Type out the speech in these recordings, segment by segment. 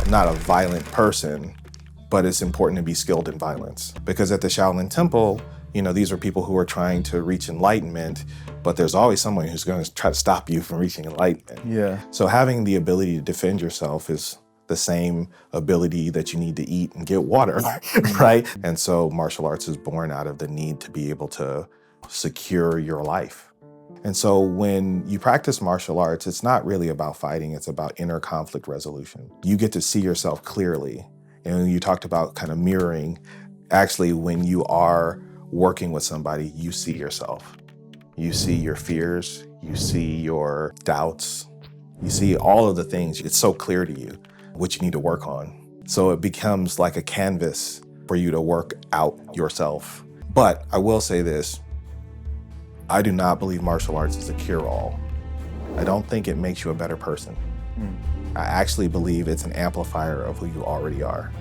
not a violent person, but it's important to be skilled in violence. Because at the Shaolin Temple, these are people who are trying to reach enlightenment, but there's always someone who's going to try to stop you from reaching enlightenment. Yeah. So having the ability to defend yourself is the same ability that you need to eat and get water, right? And so martial arts is born out of the need to be able to secure your life. And so when you practice martial arts, it's not really about fighting, it's about inner conflict resolution. You get to see yourself clearly. And you talked about kind of mirroring. Actually, when you are working with somebody, you see yourself. You see your fears, you see your doubts, you see all of the things. It's so clear to you what you need to work on. So it becomes like a canvas for you to work out yourself. But I will say this, I do not believe martial arts is a cure-all. I don't think it makes you a better person. I actually believe it's an amplifier of who you already are.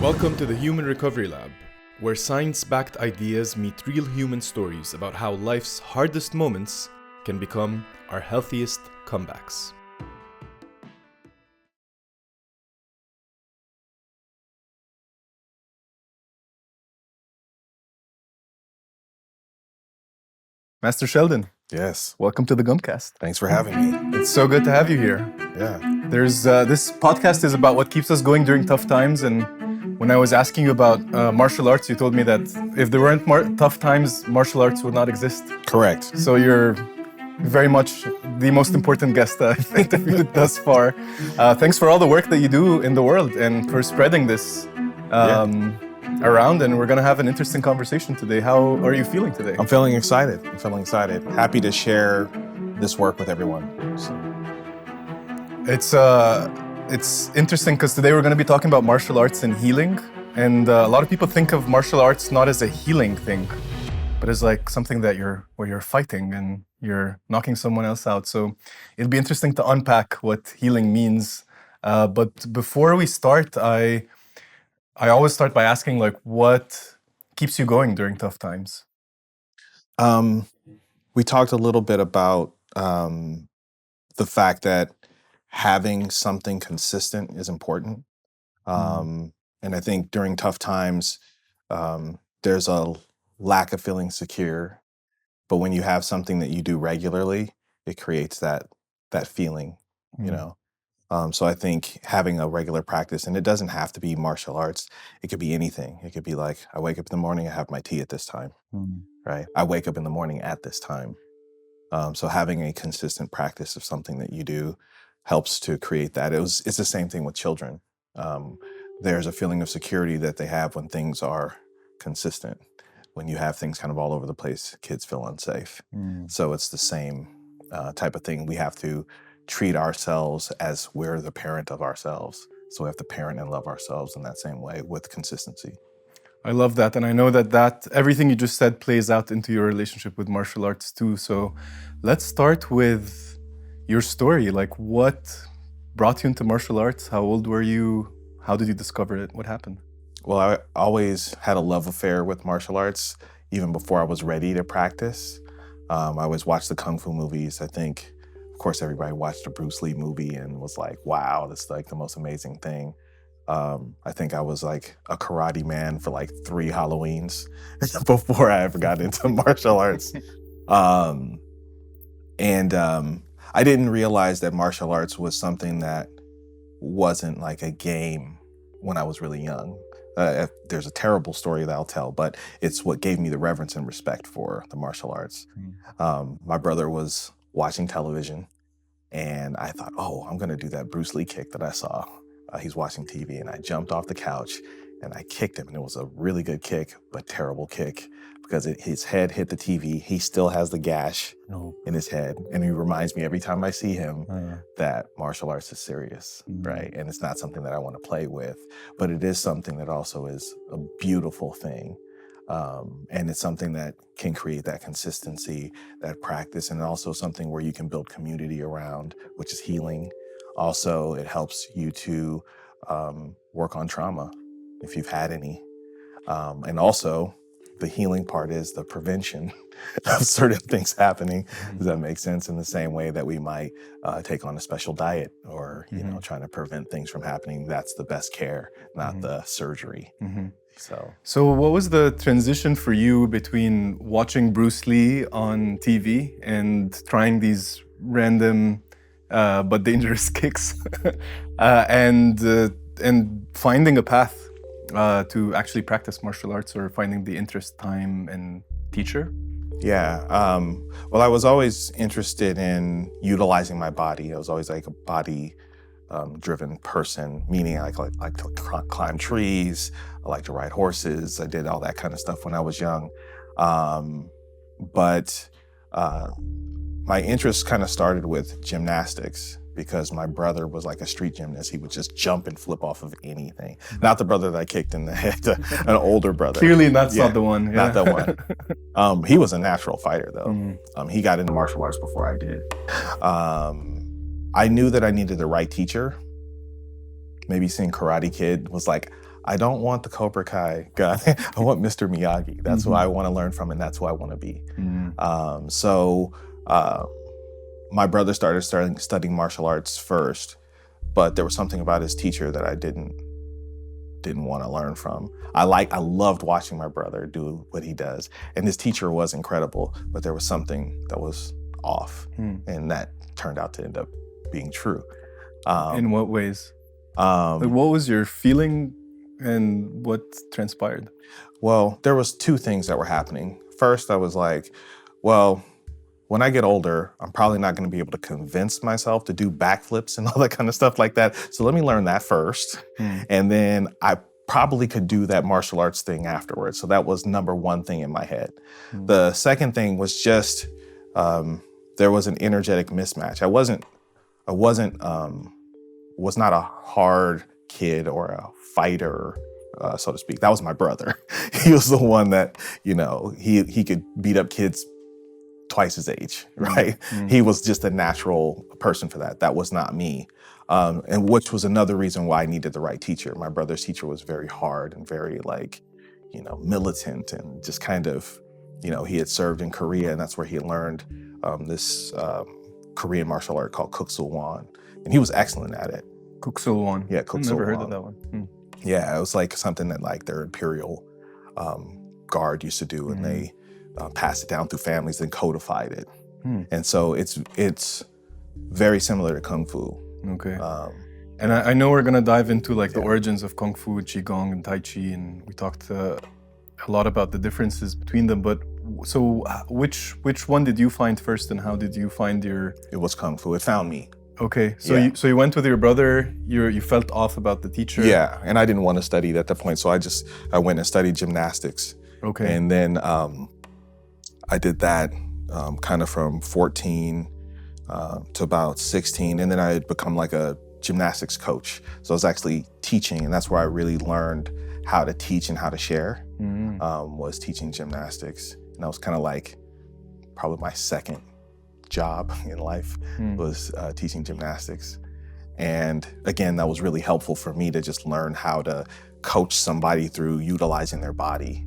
Welcome to the Human Recovery Lab, where science-backed ideas meet real human stories about how life's hardest moments can become our healthiest comebacks. Master Sheldon, Yes, welcome to the Gumcast. thanks for having me. It's so good to have you here. Yeah. This podcast is about what keeps us going during tough times. And when I was asking you about martial arts, you told me that if there weren't tough times, martial arts would not exist. Correct. So you're very much the most important guest I've interviewed thus far. Thanks for all the work that you do in the world and for spreading this around. And we're going to have an interesting conversation today. How are you feeling today? I'm feeling excited. Happy to share this work with everyone. So. It's interesting because today we're going to be talking about martial arts and healing. And a lot of people think of martial arts not as a healing thing, but as like something that where you're fighting and you're knocking someone else out. So it'll be interesting to unpack what healing means. But before we start, I always start by asking, like, what keeps you going during tough times? We talked a little bit about the fact that having something consistent is important. And I think during tough times, there's a lack of feeling secure. But when you have something that you do regularly, it creates that feeling, So I think having a regular practice, and it doesn't have to be martial arts, it could be anything. It could be like, I wake up in the morning, I have my tea at this time, right? I wake up in the morning at this time. So having a consistent practice of something that you do helps to create that. It's the same thing with children. There's a feeling of security that they have when things are consistent. When you have things kind of all over the place, kids feel unsafe. So it's the same type of thing. We have to treat ourselves as we're the parent of ourselves. So we have to parent and love ourselves in that same way with consistency. I love that. And I know that everything you just said plays out into your relationship with martial arts too. So let's start with your story. Like, what brought you into martial arts? How old were you? How did you discover it? What happened? Well, I always had a love affair with martial arts, even before I was ready to practice. I always watched the Kung Fu movies. I think, of course, everybody watched the Bruce Lee movie and was like, wow, this is like the most amazing thing. I think I was like a karate man for like 3 Halloweens before I ever got into martial arts. I didn't realize that martial arts was something that wasn't like a game when I was really young. There's a terrible story that I'll tell, but it's what gave me the reverence and respect for the martial arts. My brother was watching television and I thought, oh, I'm gonna do that Bruce Lee kick that I saw. He's watching TV and I jumped off the couch and I kicked him, and it was a really good kick, but terrible kick because his head hit the TV. He still has the gash in his head, and he reminds me every time I see him that martial arts is serious, right? And it's not something that I want to play with, but it is something that also is a beautiful thing. And it's something that can create that consistency, that practice, and also something where you can build community around, which is healing. Also, it helps you to work on trauma if you've had any. And also, the healing part is the prevention of certain things happening. Does that make sense? In the same way that we might take on a special diet or, trying to prevent things from happening. That's the best care, not the surgery. So what was the transition for you between watching Bruce Lee on TV and trying these random but dangerous kicks and finding a path to actually practice martial arts, or finding the interest, time, and teacher? Yeah. Well, I was always interested in utilizing my body. I was always like a body driven person, meaning I like to climb trees. I like to ride horses. I did all that kind of stuff when I was young. But my interest kind of started with gymnastics, because my brother was like a street gymnast. He would just jump and flip off of anything. Not the brother that I kicked in the head, an older brother. Clearly that's not the one. Not the one. He was a natural fighter though. He got into martial arts before I did. I knew that I needed the right teacher. Maybe seeing Karate Kid was like, I don't want the Cobra Kai guy. I want Mr. Miyagi. That's who I want to learn from, and that's who I want to be. My brother started studying martial arts first, but there was something about his teacher that I didn't want to learn from. I loved watching my brother do what he does, and his teacher was incredible, but there was something that was off, and that turned out to end up being true. In what ways? Like, what was your feeling and what transpired? Well, there was two things that were happening. First, I was like, well, when I get older, I'm probably not going to be able to convince myself to do backflips and all that kind of stuff like that. So let me learn that first. And then I probably could do that martial arts thing afterwards. So that was number one thing in my head. The second thing was just, there was an energetic mismatch. I was not a hard kid or a fighter, so to speak. That was my brother. He was the one that, he could beat up kids twice his age, right? He was just a natural person for that. That was not me. And which was another reason why I needed the right teacher. My brother's teacher was very hard and very militant, and just kind of, he had served in Korea, and that's where he learned this Korean martial art called Kuksulwon. And he was excellent at it. Kuksulwon. Yeah, Kuksulwon. Never heard of that one. Yeah, it was like something that their imperial guard used to do, and they passed it down through families and codified it. And so it's very similar to Kung Fu. Okay. And I know we're gonna dive into the origins of Kung Fu, Qigong, and Tai Chi, and we talked a lot about the differences between them. But so which one did you find first, and how did you find your? It was Kung Fu. It found me. Okay, so you went with your brother. You felt off about the teacher. Yeah, and I didn't want to study it at that point, so I went and studied gymnastics. Okay, and then I did that kind of from 14 to about 16, and then I had become like a gymnastics coach. So I was actually teaching, and that's where I really learned how to teach and how to share. Was teaching gymnastics, and that was kind of like probably my second job in life was teaching gymnastics. And again, that was really helpful for me to just learn how to coach somebody through utilizing their body,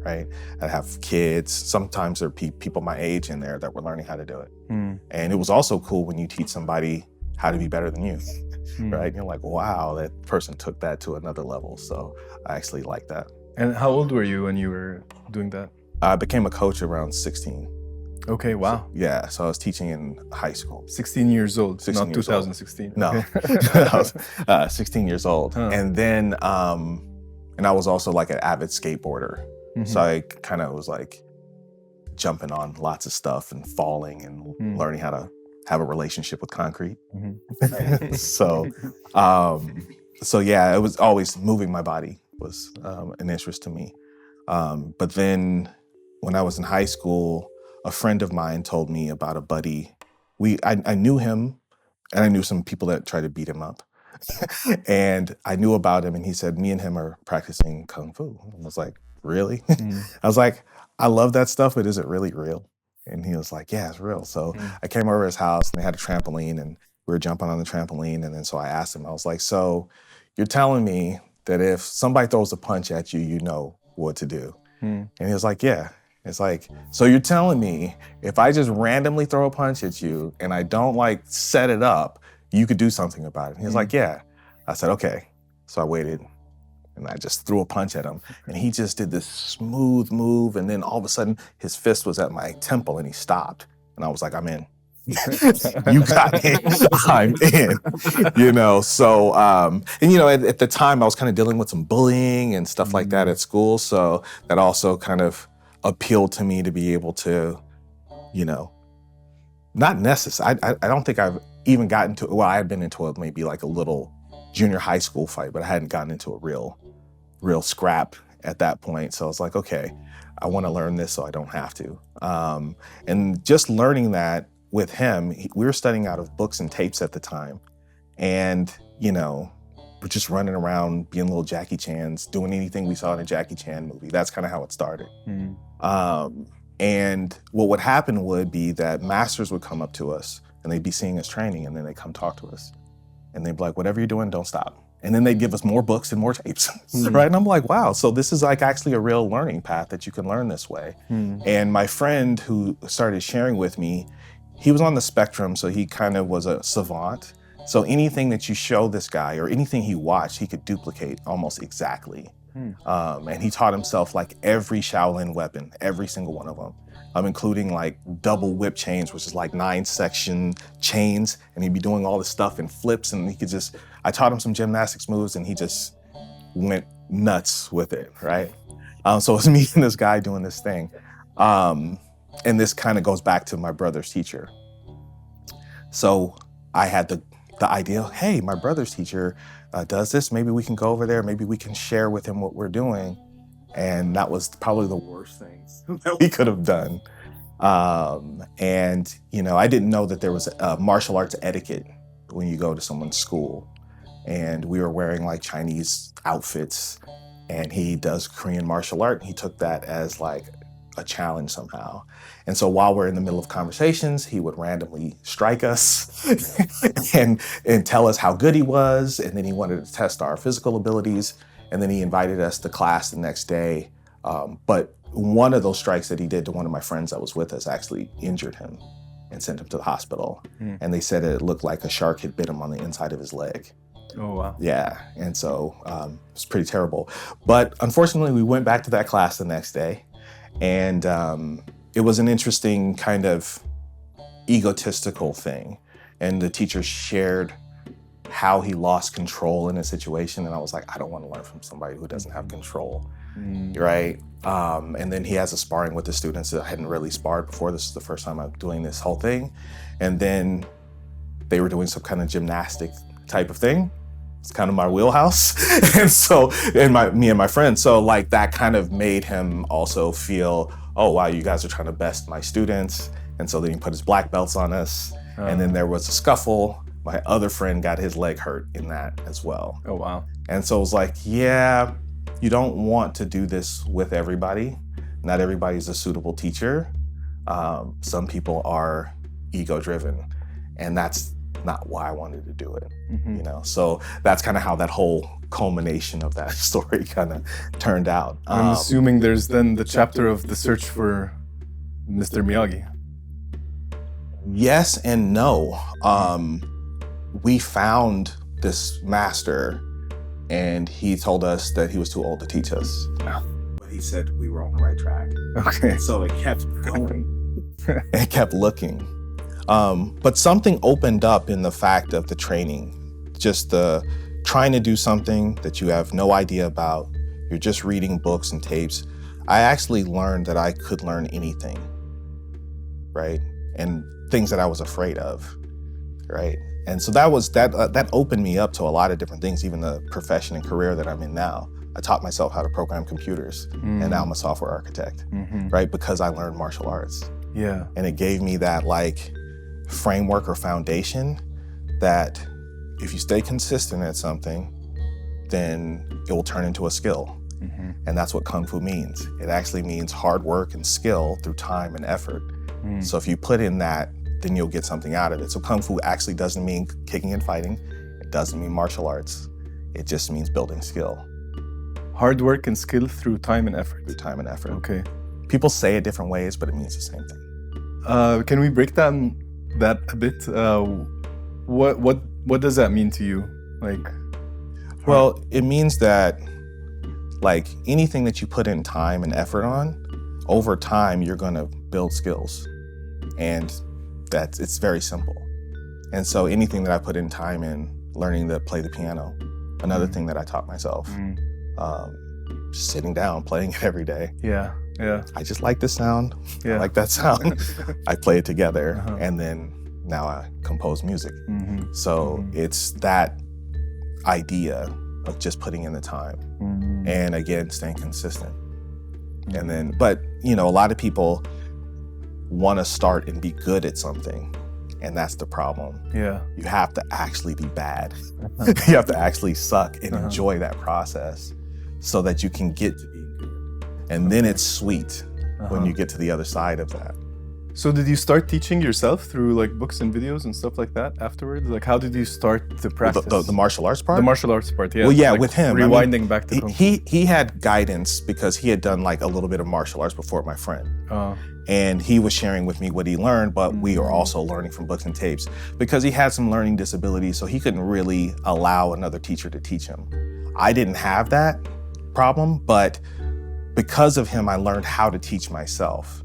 right? I have kids, sometimes there are people my age in there that were learning how to do it. And it was also cool when you teach somebody how to be better than you, right? You're like, wow, that person took that to another level. So I actually like that. And how old were you when you were doing that? I became a coach around 16. Okay, wow. So I was teaching in high school. 16 years old, 16 not years 2016. Old. No, Okay. I was 16 years old. And then, and I was also like an avid skateboarder. So I kind of was like jumping on lots of stuff and falling and learning how to have a relationship with concrete. So yeah, it was always moving my body was an interest to me. But then when I was in high school, a friend of mine told me about a buddy. I knew him, and I knew some people that tried to beat him up. And I knew about him, and he said, me and him are practicing Kung Fu. I was like, really? I was like, I love that stuff, but is it really real? And he was like, yeah, it's real. So I came over to his house, and they had a trampoline, and we were jumping on the trampoline. And then so I asked him, I was like, so you're telling me that if somebody throws a punch at you, you know what to do? And he was like, yeah. It's like, so you're telling me if I just randomly throw a punch at you and I don't like set it up, you could do something about it? And he was like, yeah. I said, okay. So I waited and I just threw a punch at him and he just did this smooth move. And then all of a sudden his fist was at my temple and he stopped. And I was like, I'm in. You got it. I'm in. You know, so, and you know, at the time I was kind of dealing with some bullying and stuff like that at school. So that also kind of appealed to me to be able to, you know, not necessary. I don't think I've even gotten to, well, I had been into maybe like a little junior high school fight, but I hadn't gotten into a real scrap at that point. So I was like, okay, I want to learn this so I don't have to. And just learning that with him, we were studying out of books and tapes at the time. And, you know, we're just running around being little Jackie Chans, doing anything we saw in a Jackie Chan movie. That's kind of how it started. And what would happen would be that masters would come up to us and they'd be seeing us training and then they'd come talk to us. And they'd be like, whatever you're doing, don't stop. And then they'd give us more books and more tapes, right? And I'm like, wow, so this is like actually a real learning path that you can learn this way. And my friend who started sharing with me, he was on the spectrum, so he kind of was a savant. So anything that you show this guy or anything he watched, he could duplicate almost exactly. And he taught himself like every Shaolin weapon, every single one of them, including like double whip chains, which is like 9-section chains. And he'd be doing all this stuff in flips and he could just, I taught him some gymnastics moves and he just went nuts with it, right? So it was me and this guy doing this thing. And this kind of goes back to my brother's teacher. So I had the idea, hey, my brother's teacher does this, maybe we can go over there, maybe we can share with him what we're doing. And that was probably the worst thing that we could have done. And, you know, I didn't know that there was martial arts etiquette when you go to someone's school. And we were wearing like Chinese outfits and he does Korean martial art. And he took that as like a challenge somehow. And so while we're in the middle of conversations, he would randomly strike us and tell us how good he was. And then he wanted to test our physical abilities. And then he invited us to class the next day. But one of those strikes that he did to one of my friends that was with us actually injured him and sent him to the hospital. And they said it looked like a shark had bit him on the inside of his leg. Oh, wow. Yeah, and so it was pretty terrible. But unfortunately, we went back to that class the next day. And it was an interesting kind of egotistical thing. And the teacher shared how he lost control in a situation. And I was like, I don't want to learn from somebody who doesn't have control, right? And then he has a sparring with the students that I hadn't really sparred before. This is the first time I'm doing this whole thing. And then they were doing some kind of gymnastic type of thing. It's kind of my wheelhouse. And so, me and my friend, so like that kind of made him also feel, oh, wow, you guys are trying to best my students. And so then he put his black belts on us. And then there was a scuffle. My other friend got his leg hurt in that as well. Oh, wow. And so it was like, yeah, you don't want to do this with everybody. Not everybody's a suitable teacher. Some people are ego-driven, and that's not why I wanted to do it, you know? So that's kind of how that whole culmination of that story kind of turned out. I'm assuming there's then the chapter of the search for Mr. Miyagi. Yes and no. We found this master and he told us that he was too old to teach us. But he said we were on the right track. Okay. So it kept going. It kept looking. But something opened up in the fact of the training, just the trying to do something that you have no idea about. You're just reading books and tapes. I actually learned that I could learn anything, right? And things that I was afraid of, right? And so that opened me up to a lot of different things, even the profession and career that I'm in now. I taught myself how to program computers, and now I'm a software architect, right? Because I learned martial arts. Yeah. And it gave me that like framework or foundation that if you stay consistent at something, then it will turn into a skill. And that's what Kung Fu means. It actually means hard work and skill through time and effort. So if you put in that, then you'll get something out of it. So Kung Fu actually doesn't mean kicking and fighting. It doesn't mean martial arts. It just means building skill. Hard work and skill through time and effort. through time and effort. Okay. People say it different ways, but it means the same thing. Can we break down that a bit? What does that mean to you? Like, Well, it means that like anything that you put in time and effort on, over time you're going to build skills, and it's very simple. And so anything that I put in time in, learning to play the piano, another thing that I taught myself, just sitting down, playing it every day. yeah. I just like this sound. Yeah. I like that sound. I play it together, and then now I compose music. So it's that idea of just putting in the time, and again, staying consistent. And then, but you know, a lot of people want to start and be good at something, and that's the problem. Yeah. You have to actually be bad. You have to actually suck and enjoy that process so that you can get to being good. And then it's sweet when you get to the other side of that. So did you start teaching yourself through like books and videos and stuff like that afterwards? Like how did you start to practice? The martial arts part? The martial arts part, yeah. Well, yeah, like with him. Rewinding back to Kung Fu. he had guidance because he had done like a little bit of martial arts before, my friend. And he was sharing with me what he learned, but we were also learning from books and tapes because he had some learning disabilities, so he couldn't really allow another teacher to teach him. I didn't have that problem, but because of him, I learned how to teach myself.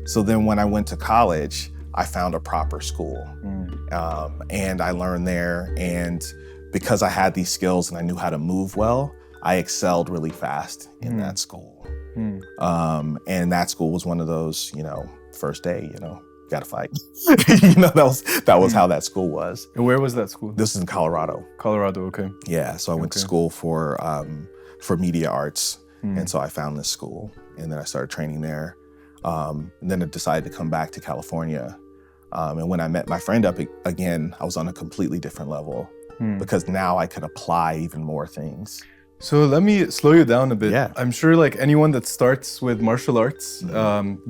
So then when I went to college, I found a proper school, and I learned there. And because I had these skills and I knew how to move well, I excelled really fast in that school. And that school was one of those, you know, first day, you know, gotta fight. You know, that was how that school was. And where was that school? This is in Colorado. Colorado, okay. Yeah, so I went to school for media arts, and so I found this school, and then I started training there. And then I decided to come back to California. And when I met my friend up again, I was on a completely different level because now I could apply even more things. So let me slow you down a bit. Yeah. I'm sure like anyone that starts with martial arts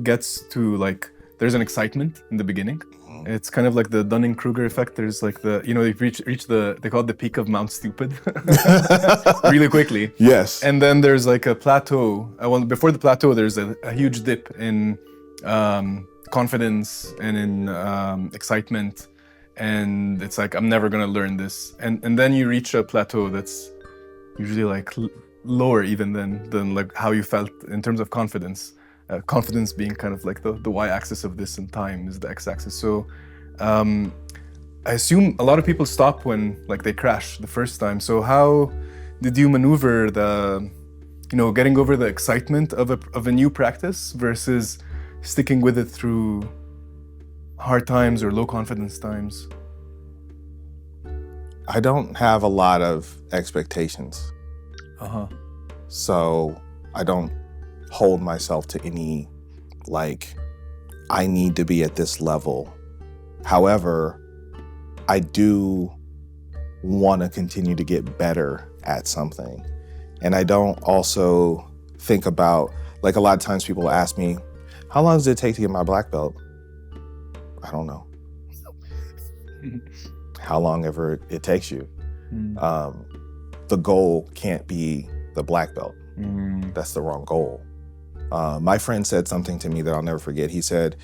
gets to like, there's an excitement in the beginning. It's kind of like the Dunning-Kruger effect. There's like the, you know, you reach the, they call it the peak of Mount Stupid really quickly. Yes. And then there's like a plateau. Well, before the plateau, there's a huge dip in confidence and in excitement. And it's like, I'm never gonna learn this. And then you reach a plateau that's usually like lower even than like how you felt in terms of confidence. Confidence being kind of like the y-axis of this, and time is the x-axis. So I assume a lot of people stop when like they crash the first time. So how did you maneuver the, you know, getting over the excitement of a new practice versus sticking with it through hard times or low confidence times? I don't have a lot of expectations. So I don't hold myself to any, like, I need to be at this level. However, I do want to continue to get better at something. And I don't also think about, like, a lot of times people ask me, how long does it take to get my black belt? I don't know. How long ever it takes you. The goal can't be the black belt. That's the wrong goal. My friend said something to me that I'll never forget. He said,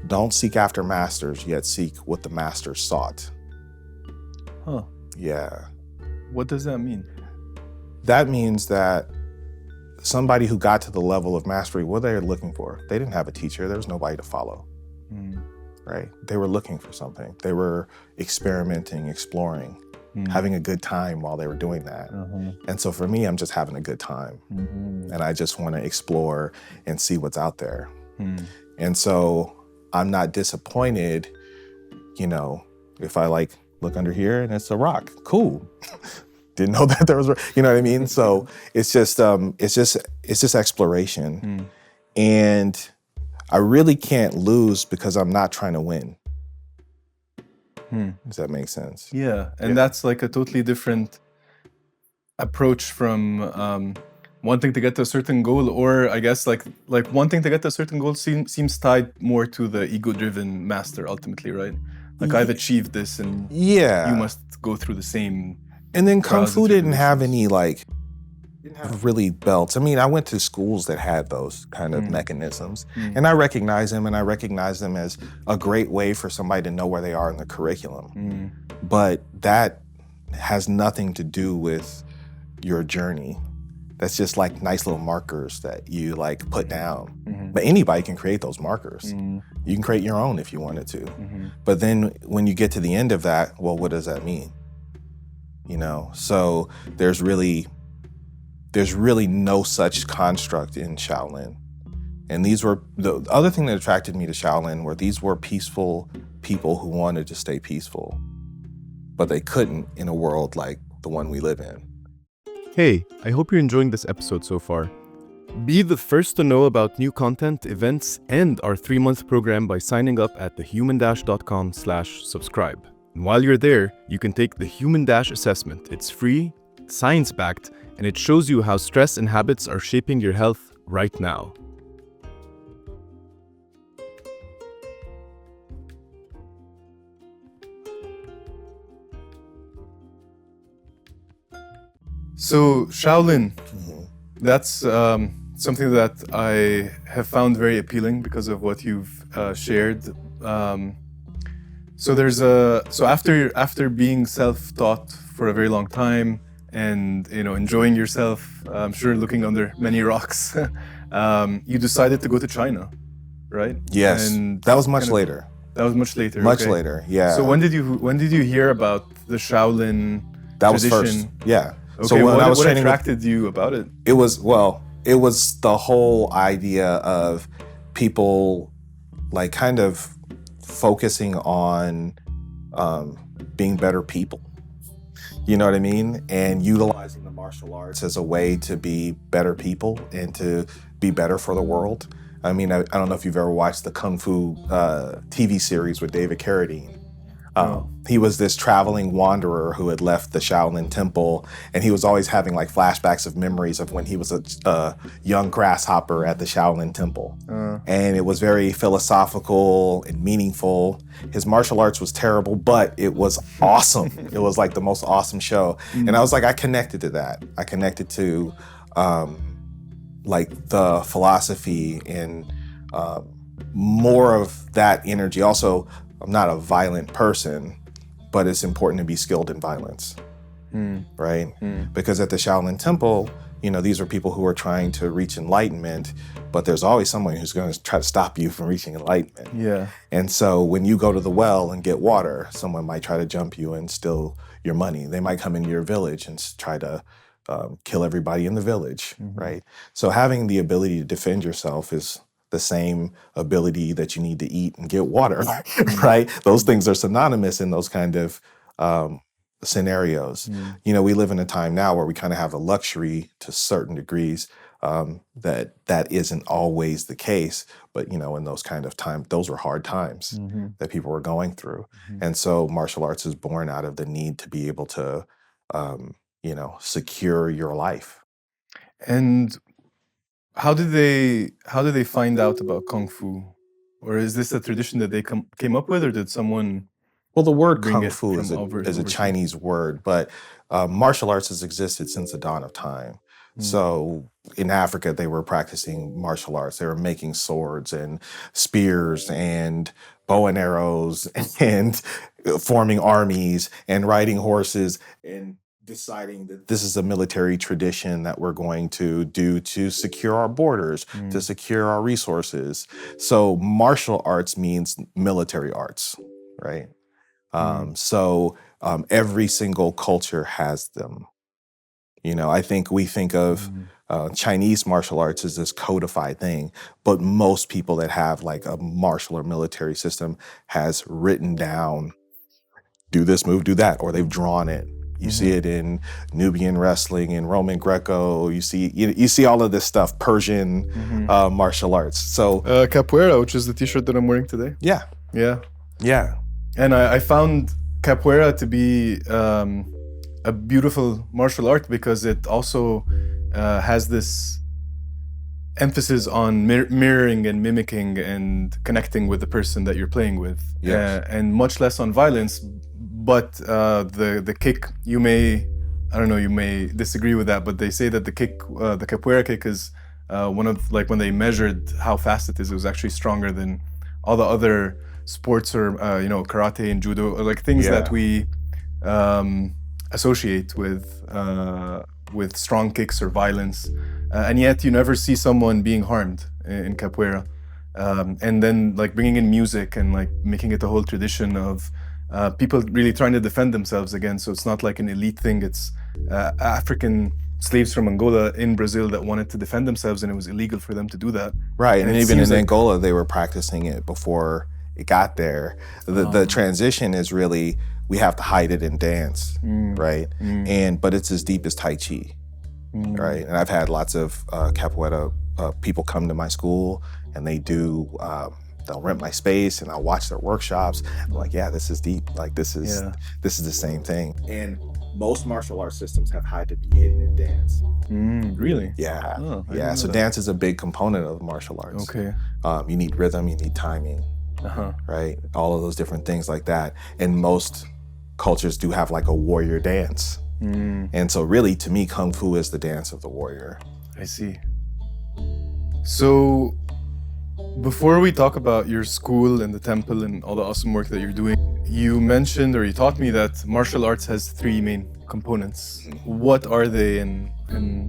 don't seek after masters, yet seek what the master sought. Huh. Yeah. What does that mean? That means that somebody who got to the level of mastery, what they were looking for, they didn't have a teacher, there was nobody to follow, right? They were looking for something. They were experimenting, exploring, having a good time while they were doing that. And so for me, I'm just having a good time. And I just want to explore and see what's out there. And so I'm not disappointed, you know, if I like look under here and it's a rock, cool. Didn't know that there was, you know what I mean? So it's just exploration. And I really can't lose because I'm not trying to win. Does that make sense? Yeah, and that's like a totally different approach from wanting to get to a certain goal, or I guess like wanting to get to a certain goal seems tied more to the ego-driven master ultimately, right? Like I've achieved this, and you must go through the same. And then Kung Fu didn't have any like, have really belts. I mean, I went to schools that had those kind of mechanisms, and I recognize them, and I recognize them as a great way for somebody to know where they are in the curriculum. But that has nothing to do with your journey. That's just like nice little markers that you like put down. But anybody can create those markers. You can create your own if you wanted to. But then when you get to the end of that, well, what does that mean? You know, so there's really no such construct in Shaolin. And these were, the other thing that attracted me to Shaolin were these were peaceful people who wanted to stay peaceful, but they couldn't in a world like the one we live in. Hey, I hope you're enjoying this episode so far. Be the first to know about new content, events, and our 3-month program by signing up at thehuman-.com/subscribe. And while you're there, you can take the Human Dash assessment. It's free, science-backed, and it shows you how stress and habits are shaping your health right now. So Shaolin, that's something that I have found very appealing because of what you've shared. So after being self-taught for a very long time and enjoying yourself, I'm sure looking under many rocks, you decided to go to China, right? Yes, and that was much later. That was much later. Much okay. later, yeah. So when did you hear about the Shaolin That was tradition? first, yeah. Okay, So when I was what training, attracted you about it? it was the whole idea of people like kind of focusing on being better people. You know what I mean? And utilizing the martial arts as a way to be better people and to be better for the world. I mean, I don't know if you've ever watched the Kung Fu TV series with David Carradine. He was this traveling wanderer who had left the Shaolin temple, and he was always having like flashbacks of memories of when he was a young grasshopper at the Shaolin temple. And it was very philosophical and meaningful. His martial arts was terrible, but it was awesome. It was like the most awesome show. And I was like, I connected to that. I connected to like the philosophy and more of that energy. Also, I'm not a violent person, but it's important to be skilled in violence, right? Because at the Shaolin Temple, these are people who are trying to reach enlightenment, but there's always someone who's going to try to stop you from reaching enlightenment. Yeah. And so when you go to the well and get water, someone might try to jump you and steal your money. They might come into your village and try to kill everybody in the village, right? So having the ability to defend yourself is the same ability that you need to eat and get water, right? Those things are synonymous in those kind of scenarios. We live in a time now where we kind of have the luxury to certain degrees that isn't always the case, but in those kind of times, those were hard times that people were going through. And so martial arts is born out of the need to be able to, secure your life. And how did they find out about Kung Fu? Or is this a tradition that they came up with, or did someone? Well, the word bring Kung it Fu from is a overseas? Chinese word, but martial arts has existed since the dawn of time. So in Africa, they were practicing martial arts. They were making swords and spears and bow and arrows and forming armies and riding horses and deciding that this is a military tradition that we're going to do to secure our borders, to secure our resources. So martial arts means military arts, right? So every single culture has them. I think we think of Chinese martial arts as this codified thing, but most people that have like a martial or military system has written down, do this move, do that, or they've drawn it. You see it in Nubian wrestling and Roman Greco. You see all of this stuff, Persian martial arts. So Capoeira, which is the T-shirt that I'm wearing today. yeah. And I found Capoeira to be a beautiful martial art because it also has this emphasis on mirroring and mimicking and connecting with the person that you're playing with, Yes. and much less on violence. But the kick, you may I don't know, you may disagree with that, but they say that the capoeira kick is one of, like, when they measured how fast it was actually stronger than all the other sports, or karate and judo, or like things that we associate with strong kicks or violence, and yet you never see someone being harmed in capoeira. And then, like, bringing in music and like making it a whole tradition of people really trying to defend themselves again. So it's not like an elite thing. It's African slaves from Angola in Brazil that wanted to defend themselves, and it was illegal for them to do that. Right, and even in like, Angola, they were practicing it before it got there. The transition is really, we have to hide it in dance, right? But it's as deep as Tai Chi, right? And I've had lots of capoeira people come to my school, and they do. They'll rent my space, and I'll watch their workshops. I'm like, yeah, this is deep. Like, this is the same thing. And most martial arts systems have had to be hidden in dance. Really? Yeah, Oh, yeah. So dance is a big component of martial arts. Okay. You need rhythm, you need timing, right? All of those different things like that. And most cultures do have like a warrior dance. And so really, to me, Kung Fu is the dance of the warrior. I see. So before we talk about your school and the temple and all the awesome work that you're doing, you mentioned, or you taught me, that martial arts has 3 main components. What are they, and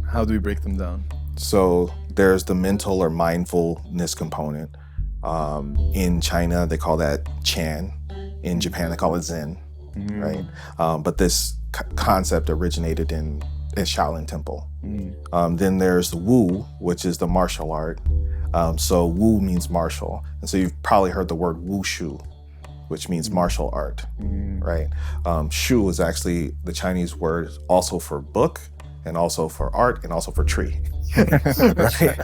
how do we break them down? So there's the mental or mindfulness component. In China, they call that Chan. In Japan, they call it Zen, right? But this concept originated in Shaolin Temple. Then there's the Wu, which is the martial art. So Wu means martial. And so you've probably heard the word Wushu, which means martial art, right? Shu is actually the Chinese word also for book, and also for art, and also for tree. Right?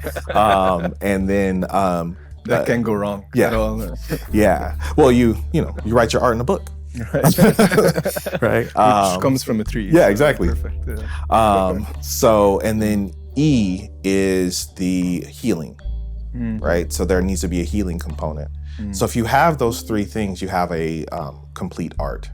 And then That can go wrong. Yeah. At all. Yeah. Well, you write your art in a book. Right. Which comes from a tree. Yeah, exactly. Perfect. Yeah. So, and then E is the healing, right? So there needs to be a healing component. So if you have those 3 things, you have a complete art.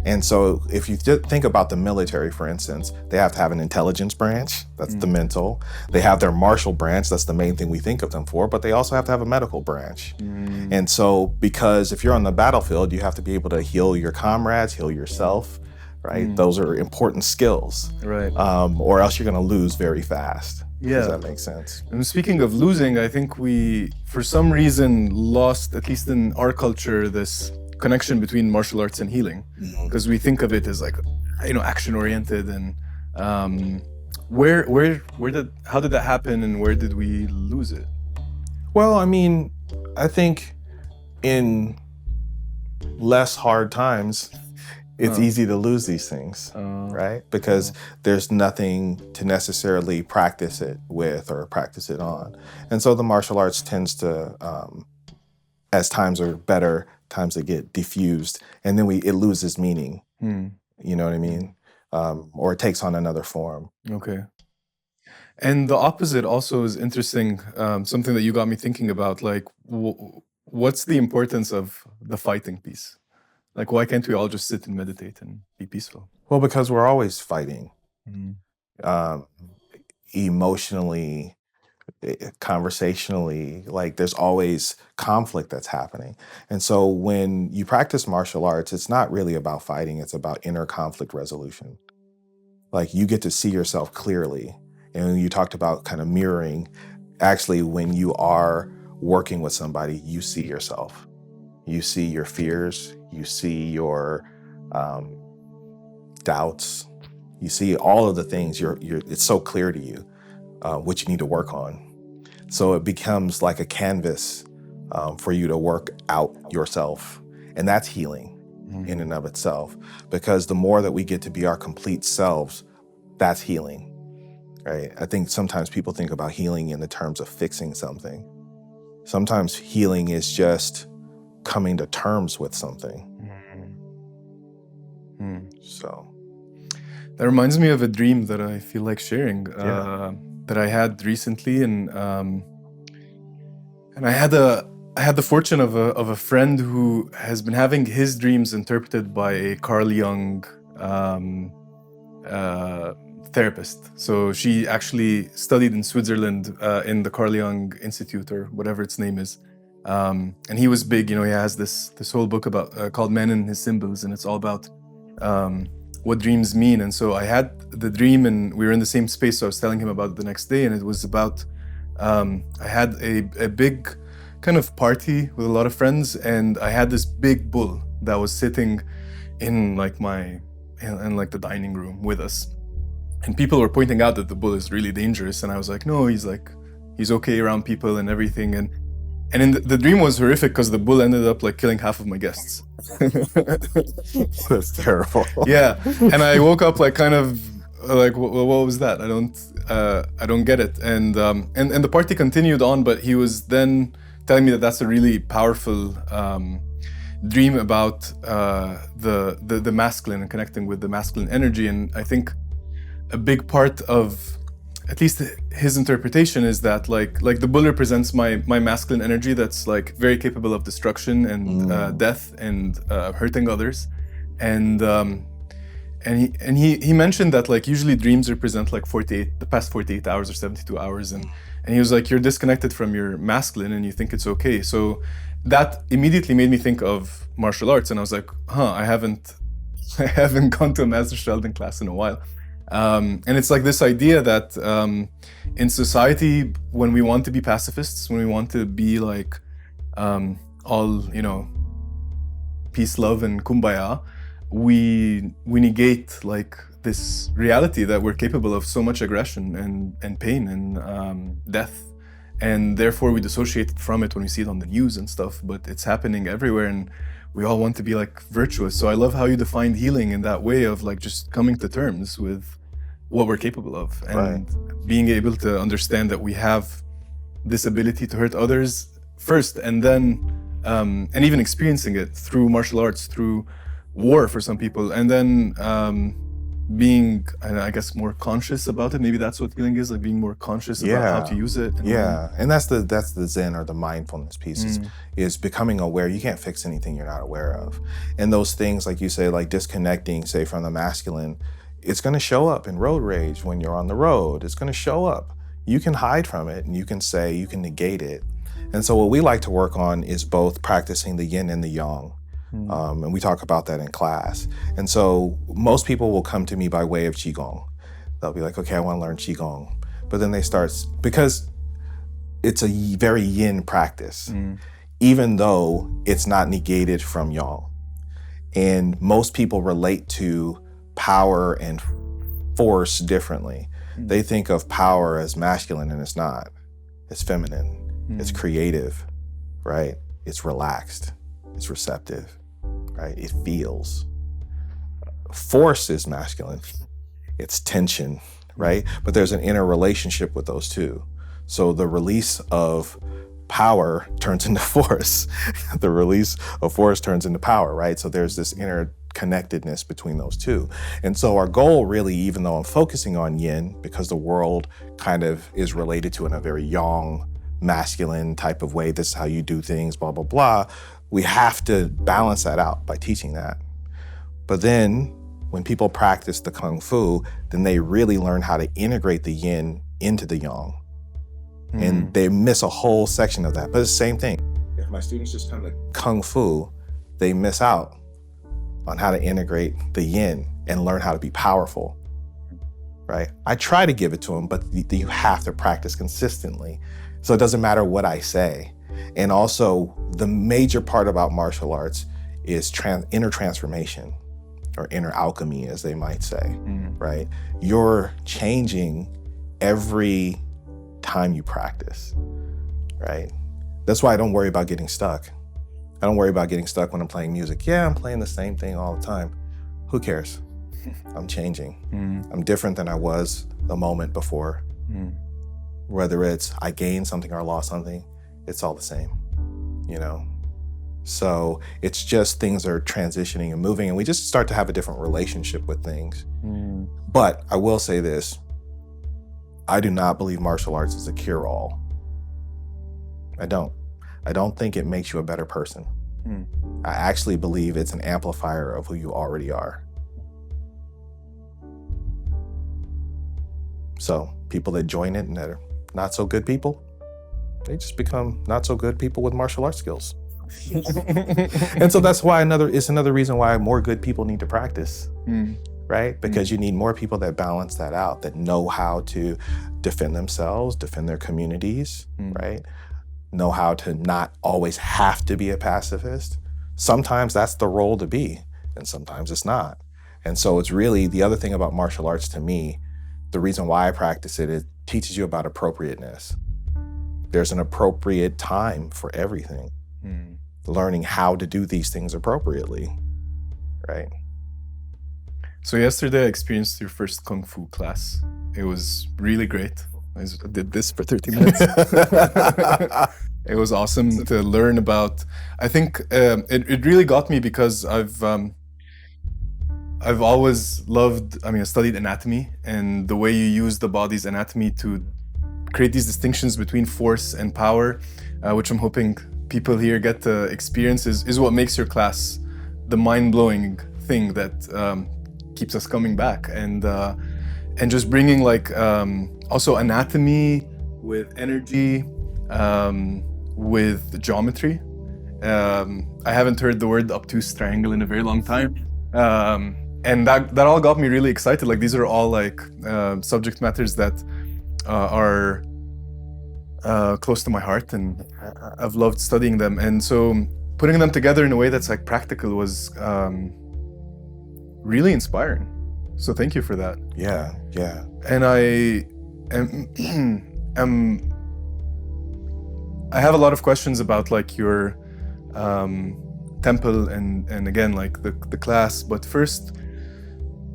And so if you think about the military, for instance, they have to have an intelligence branch, that's the mental. They have their martial branch, that's the main thing we think of them for, but they also have to have a medical branch. And so, because if you're on the battlefield, you have to be able to heal your comrades, heal yourself, right? Those are important skills, Right. Or else you're gonna lose very fast. Yeah. Does that make sense? And speaking of losing, I think we, for some reason, lost, at least in our culture, this connection between martial arts and healing, because we think of it as like, action oriented, and how did that happen, and where did we lose it? Well, I mean, I think in less hard times, it's easy to lose these things, right? Because there's nothing to necessarily practice it with or practice it on. And so the martial arts tends to, as times are better, times they get diffused, and then it loses meaning. You know what I mean? Or it takes on another form. Okay. And the opposite also is interesting. Something that you got me thinking about, like, what's the importance of the fighting piece? Like, why can't we all just sit and meditate and be peaceful? Well, because we're always fighting. Emotionally, conversationally, like there's always conflict that's happening. And so when you practice martial arts, it's not really about fighting, it's about inner conflict resolution. Like, you get to see yourself clearly. And you talked about kind of mirroring. Actually, when you are working with somebody, you see yourself. You see your fears, you see your doubts, you see all of the things. It's so clear to you what you need to work on. So it becomes like a canvas for you to work out yourself. And that's healing in and of itself. Because the more that we get to be our complete selves, that's healing, right? I think sometimes people think about healing in the terms of fixing something. Sometimes healing is just coming to terms with something. So that reminds me of a dream that I feel like sharing, that I had recently, and I had the fortune of a friend who has been having his dreams interpreted by a Carl Jung therapist. So she actually studied in Switzerland in the Carl Jung Institute or whatever its name is. And he was big, he has this whole book about called Men and His Symbols, and it's all about what dreams mean. And so I had the dream, and we were in the same space, so I was telling him about it the next day, and it was about I had a big kind of party with a lot of friends, and I had this big bull that was sitting in like the dining room with us. And people were pointing out that the bull is really dangerous, and I was like, no, he's okay around people and everything. And in the dream was horrific because the bull ended up like killing half of my guests. That's terrible. Yeah, and I woke up like kind of like, what was that? I don't get it. And the party continued on, but he was then telling me that that's a really powerful dream about the masculine and connecting with the masculine energy. And I think a big part of at least his interpretation is that like the bull represents my masculine energy that's like very capable of destruction and death and hurting others. And he mentioned that like usually dreams represent like the past 48 hours or 72 hours, and he was like, you're disconnected from your masculine and you think it's okay. So that immediately made me think of martial arts, and I was like, I haven't gone to a Master Sheldon class in a while. And it's like this idea that in society, when we want to be pacifists, when we want to be like all, peace, love, and kumbaya, we negate like this reality that we're capable of so much aggression and pain and death. And therefore we dissociate from it when we see it on the news and stuff, but it's happening everywhere, and we all want to be like virtuous. So I love how you defined healing in that way of like just coming to terms with what we're capable of, and being able to understand that we have this ability to hurt others first, and then and even experiencing it through martial arts, through war for some people, and then being, I guess, more conscious about it. Maybe that's what healing is, like being more conscious about how to use it. And that's the Zen or the mindfulness piece is becoming aware. You can't fix anything you're not aware of. And those things, like you say, like disconnecting, say, from the masculine, it's going to show up in road rage when you're on the road. It's going to show up. You can hide from it, and you can negate it. And so what we like to work on is both practicing the yin and the yang. And we talk about that in class. And so most people will come to me by way of Qigong. They'll be like, okay, I want to learn Qigong. But then they start, because it's a very yin practice, even though it's not negated from yang. And most people relate to power and force differently. They think of power as masculine, and it's not. It's feminine. It's creative, right? It's relaxed. It's receptive, right? It feels. Force is masculine. It's tension, right? But there's an inner relationship with those two. So the release of power turns into force. The release of force turns into power, right? So there's this inner connectedness between those two. And so our goal really, even though I'm focusing on yin, because the world kind of is related to in a very yang, masculine type of way, this is how you do things, blah, blah, blah. We have to balance that out by teaching that. But then when people practice the Kung Fu, then they really learn how to integrate the yin into the yang. And they miss a whole section of that. But it's the same thing. If my students just come to Kung Fu, they miss out on how to integrate the yin and learn how to be powerful, right? I try to give it to them, but you have to practice consistently. So it doesn't matter what I say. And also, the major part about martial arts is inner transformation, or inner alchemy, as they might say, right? You're changing every time you practice, right? That's why I don't worry about getting stuck. I don't worry about getting stuck when I'm playing music. Yeah, I'm playing the same thing all the time. Who cares? I'm changing. I'm different than I was the moment before. Whether it's I gained something or lost something, it's all the same, So it's just things are transitioning and moving, and we just start to have a different relationship with things. But I will say this, I do not believe martial arts is a cure-all. I don't think it makes you a better person. I actually believe it's an amplifier of who you already are. So people that join it and that are not so good people, they just become not so good people with martial arts skills. And so that's why it's another reason why more good people need to practice, right? Because you need more people that balance that out, that know how to defend themselves, defend their communities, right? Know how to not always have to be a pacifist. Sometimes that's the role to be, and sometimes it's not. And so it's really the other thing about martial arts to me, the reason why I practice it teaches you about appropriateness. There's an appropriate time for everything. Learning how to do these things appropriately, right? So yesterday I experienced your first Kung Fu class. It was really great. I did this for 30 minutes. It was awesome to learn about. I think it really got me because I've always loved, I studied anatomy, and the way you use the body's anatomy to create these distinctions between force and power, which I'm hoping people here get to experience, is what makes your class the mind-blowing thing that keeps us coming back, and just bringing also anatomy with energy, with geometry. I haven't heard the word obtuse triangle in a very long time, and that all got me really excited. These are all subject matters that are close to my heart, and I've loved studying them. And so putting them together in a way that's practical was really inspiring. So thank you for that. Yeah. And I have a lot of questions about your temple and again the class. But first,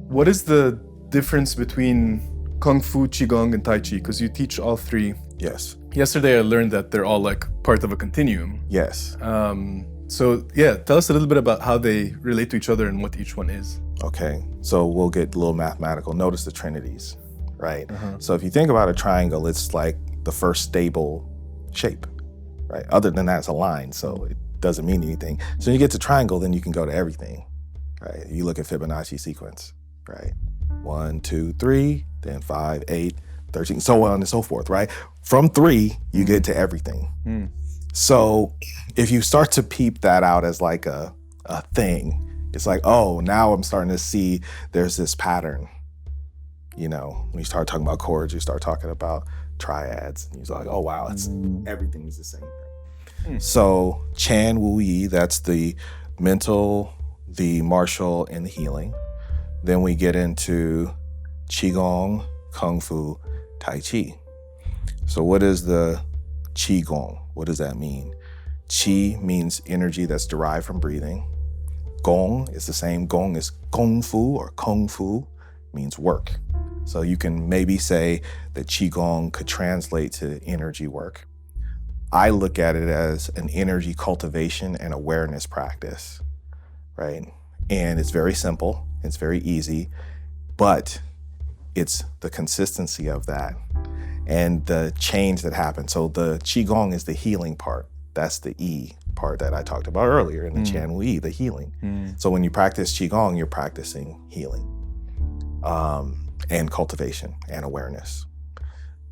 what is the difference between Kung Fu, Qigong, and Tai Chi? Because you teach all three. Yes. Yesterday I learned that they're all part of a continuum. Yes. So yeah, tell us a little bit about how they relate to each other and what each one is. Okay, so we'll get a little mathematical. Notice the trinities, right? So if you think about a triangle, it's like the first stable shape, right? Other than that, it's a line, so it doesn't mean anything. So when you get to triangle, then you can go to everything, right? You look at Fibonacci sequence, right? 1, 2, 3, then 5, 8, 13, so on and so forth, right? From 3, you get to everything. So if you start to peep that out as a thing, it's oh, now I'm starting to see there's this pattern. When you start talking about chords, you start talking about triads, and you're oh wow, everything is the same thing. So Chan Wu Yi, that's the mental, the martial, and the healing. Then we get into Qigong, Kung Fu, Tai Chi. So what is the Qigong? What does that mean? Qi means energy that's derived from breathing. Gong is the same. Gong is Gong Fu, or Kung Fu means work. So you can maybe say that Qigong could translate to energy work. I look at it as an energy cultivation and awareness practice, right? And it's very simple, it's very easy, but it's the consistency of that and the change that happens. So the Qigong is the healing part. That's the E part that I talked about earlier in the Chan Wu Yi, the healing. So when you practice Qigong, you're practicing healing and cultivation and awareness.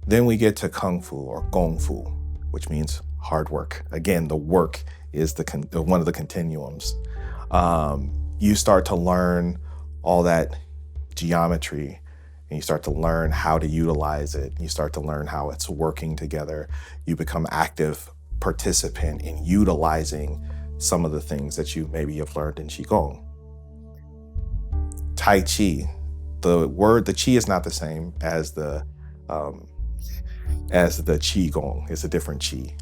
Then we get to Kung Fu, or Gong Fu, which means hard work. Again, the work is one of the continuums. You start to learn all that geometry, and you start to learn how to utilize it. You start to learn how it's working together. You become active participant in utilizing some of the things that you maybe have learned in Qigong. Tai Chi, the Qi is not the same as the Qigong. It's a different Qi.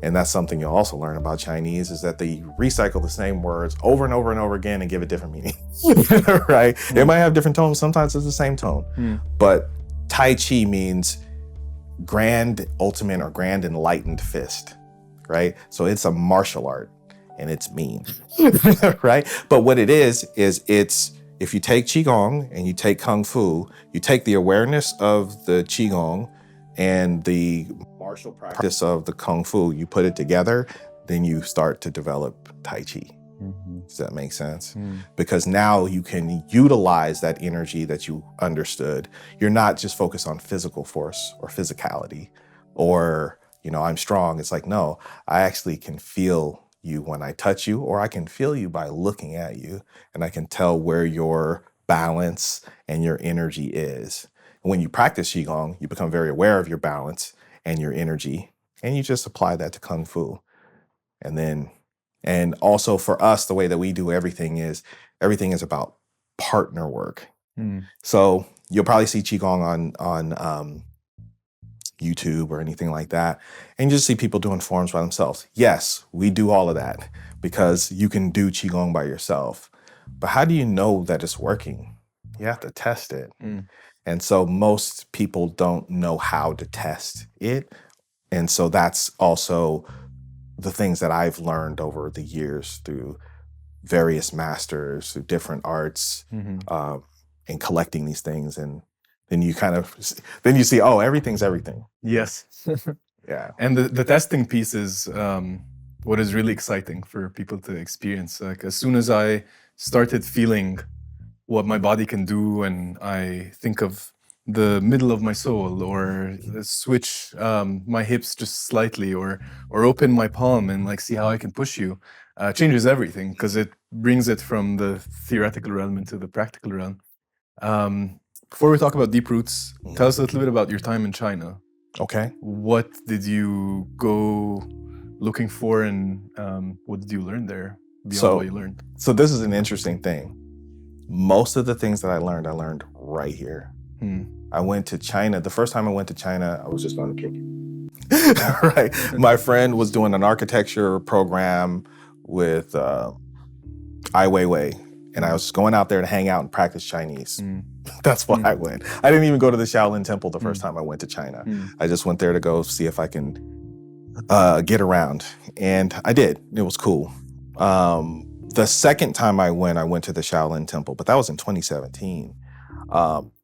And that's something you'll also learn about Chinese, is that they recycle the same words over and over and over again and give it different meaning, right? It might have different tones. Sometimes it's the same tone. But Tai Chi means grand, ultimate, or grand enlightened fist, right? So it's a martial art and it's mean, right? But what it is it's, if you take Qigong and you take Kung Fu, you take the awareness of the Qigong and the martial practice of the Kung Fu, you put it together, then you start to develop Tai Chi. Does that make sense? Because now you can utilize that energy that you understood. You're not just focused on physical force or physicality or, I'm strong. It's like, no, I actually can feel you when I touch you, or I can feel you by looking at you, and I can tell where your balance and your energy is. When you practice Qigong, you become very aware of your balance and your energy, and you just apply that to Kung Fu. And also for us, the way that we do everything is about partner work. So you'll probably see Qigong on YouTube or anything like that, and you just see people doing forms by themselves. Yes, we do all of that because you can do Qigong by yourself. But how do you know that it's working? You have to test it. And so most people don't know how to test it. And so that's also the things that I've learned over the years through various masters, through different arts, and collecting these things. And then you see, oh, everything's everything. Yes. Yeah. And the testing piece is what is really exciting for people to experience. Like as soon as I started feeling what my body can do, and I think of the middle of my soul, or switch my hips just slightly, or open my palm and like see how I can push you, changes everything because it brings it from the theoretical realm into the practical realm. Before we talk about deep roots, tell us a little bit about your time in China. Okay. What did you go looking for, and what did you learn there beyond what you learned? So this is an interesting thing. Most of the things that I learned right here. I went to China. The first time I went to China, I was just going to kick it. Right. My friend was doing an architecture program with Ai Weiwei, and I was going out there to hang out and practice Chinese. That's why I went. I didn't even go to the Shaolin Temple the first time I went to China. I just went there to go see if I can get around. And I did. It was cool. The second time I went to the Shaolin Temple, but that was in 2017.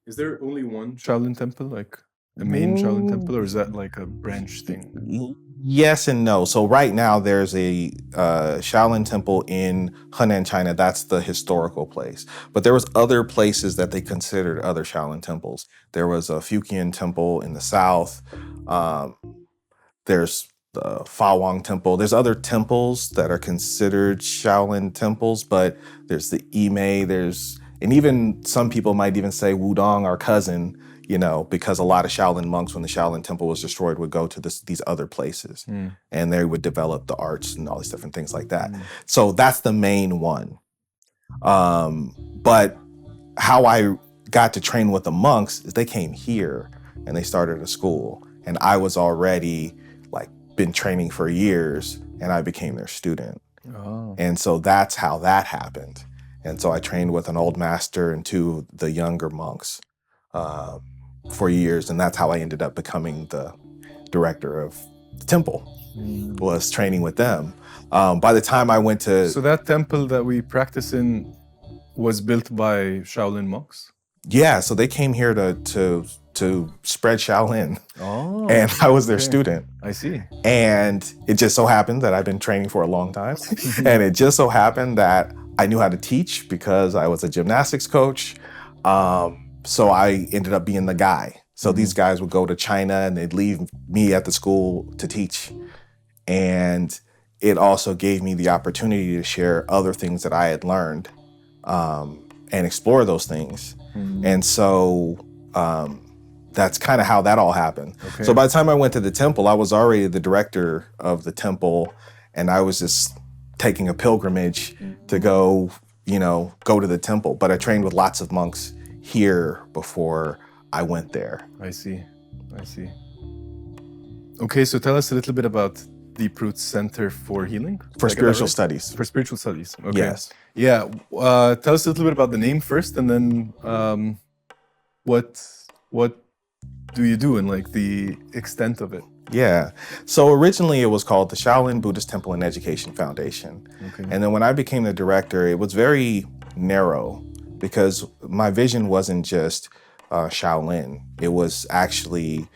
Is there only one Shaolin Temple, like a main Shaolin Temple, or is that like a branch thing? Yes and no. So right now there's a Shaolin Temple in Henan, China. That's the historical place. But there was other places that they considered other Shaolin temples. There was a Fujian Temple in the south. There's the Fa Wang Temple. There's other temples that are considered Shaolin temples, but there's the Yimei, and even some people might even say Wudong, our cousin, because a lot of Shaolin monks, when the Shaolin Temple was destroyed, would go to these other places, and they would develop the arts and all these different things like that. So that's the main one. But how I got to train with the monks is they came here and they started a school, and I was already been training for years, and I became their student. And so that's how that happened. And so I trained with an old master and two of the younger monks for years, and that's how I ended up becoming the director of the temple, was training with them. By the time I went to... So that temple that we practice in was built by Shaolin monks? Yeah, so they came here to spread Shaolin. And I was their student. I see. And it just so happened that I've been training for a long time. And it just so happened that I knew how to teach because I was a gymnastics coach. So I ended up being the guy. So these guys would go to China and they'd leave me at the school to teach. And it also gave me the opportunity to share other things that I had learned and explore those things. And so that's kind of how that all happened. Okay. So by the time I went to the temple, I was already the director of the temple, and I was just taking a pilgrimage to go to the temple. But I trained with lots of monks here before I went there. I see. Okay, so tell us a little bit about Deep Roots Center for Healing? For Spiritual Studies. For Spiritual Studies, okay. Yes. Yeah, tell us a little bit about the name first, and then what do you do and the extent of it? Yeah, so originally it was called the Shaolin Buddhist Temple and Education Foundation. Okay. And then when I became the director, it was very narrow because my vision wasn't just Shaolin. It was actually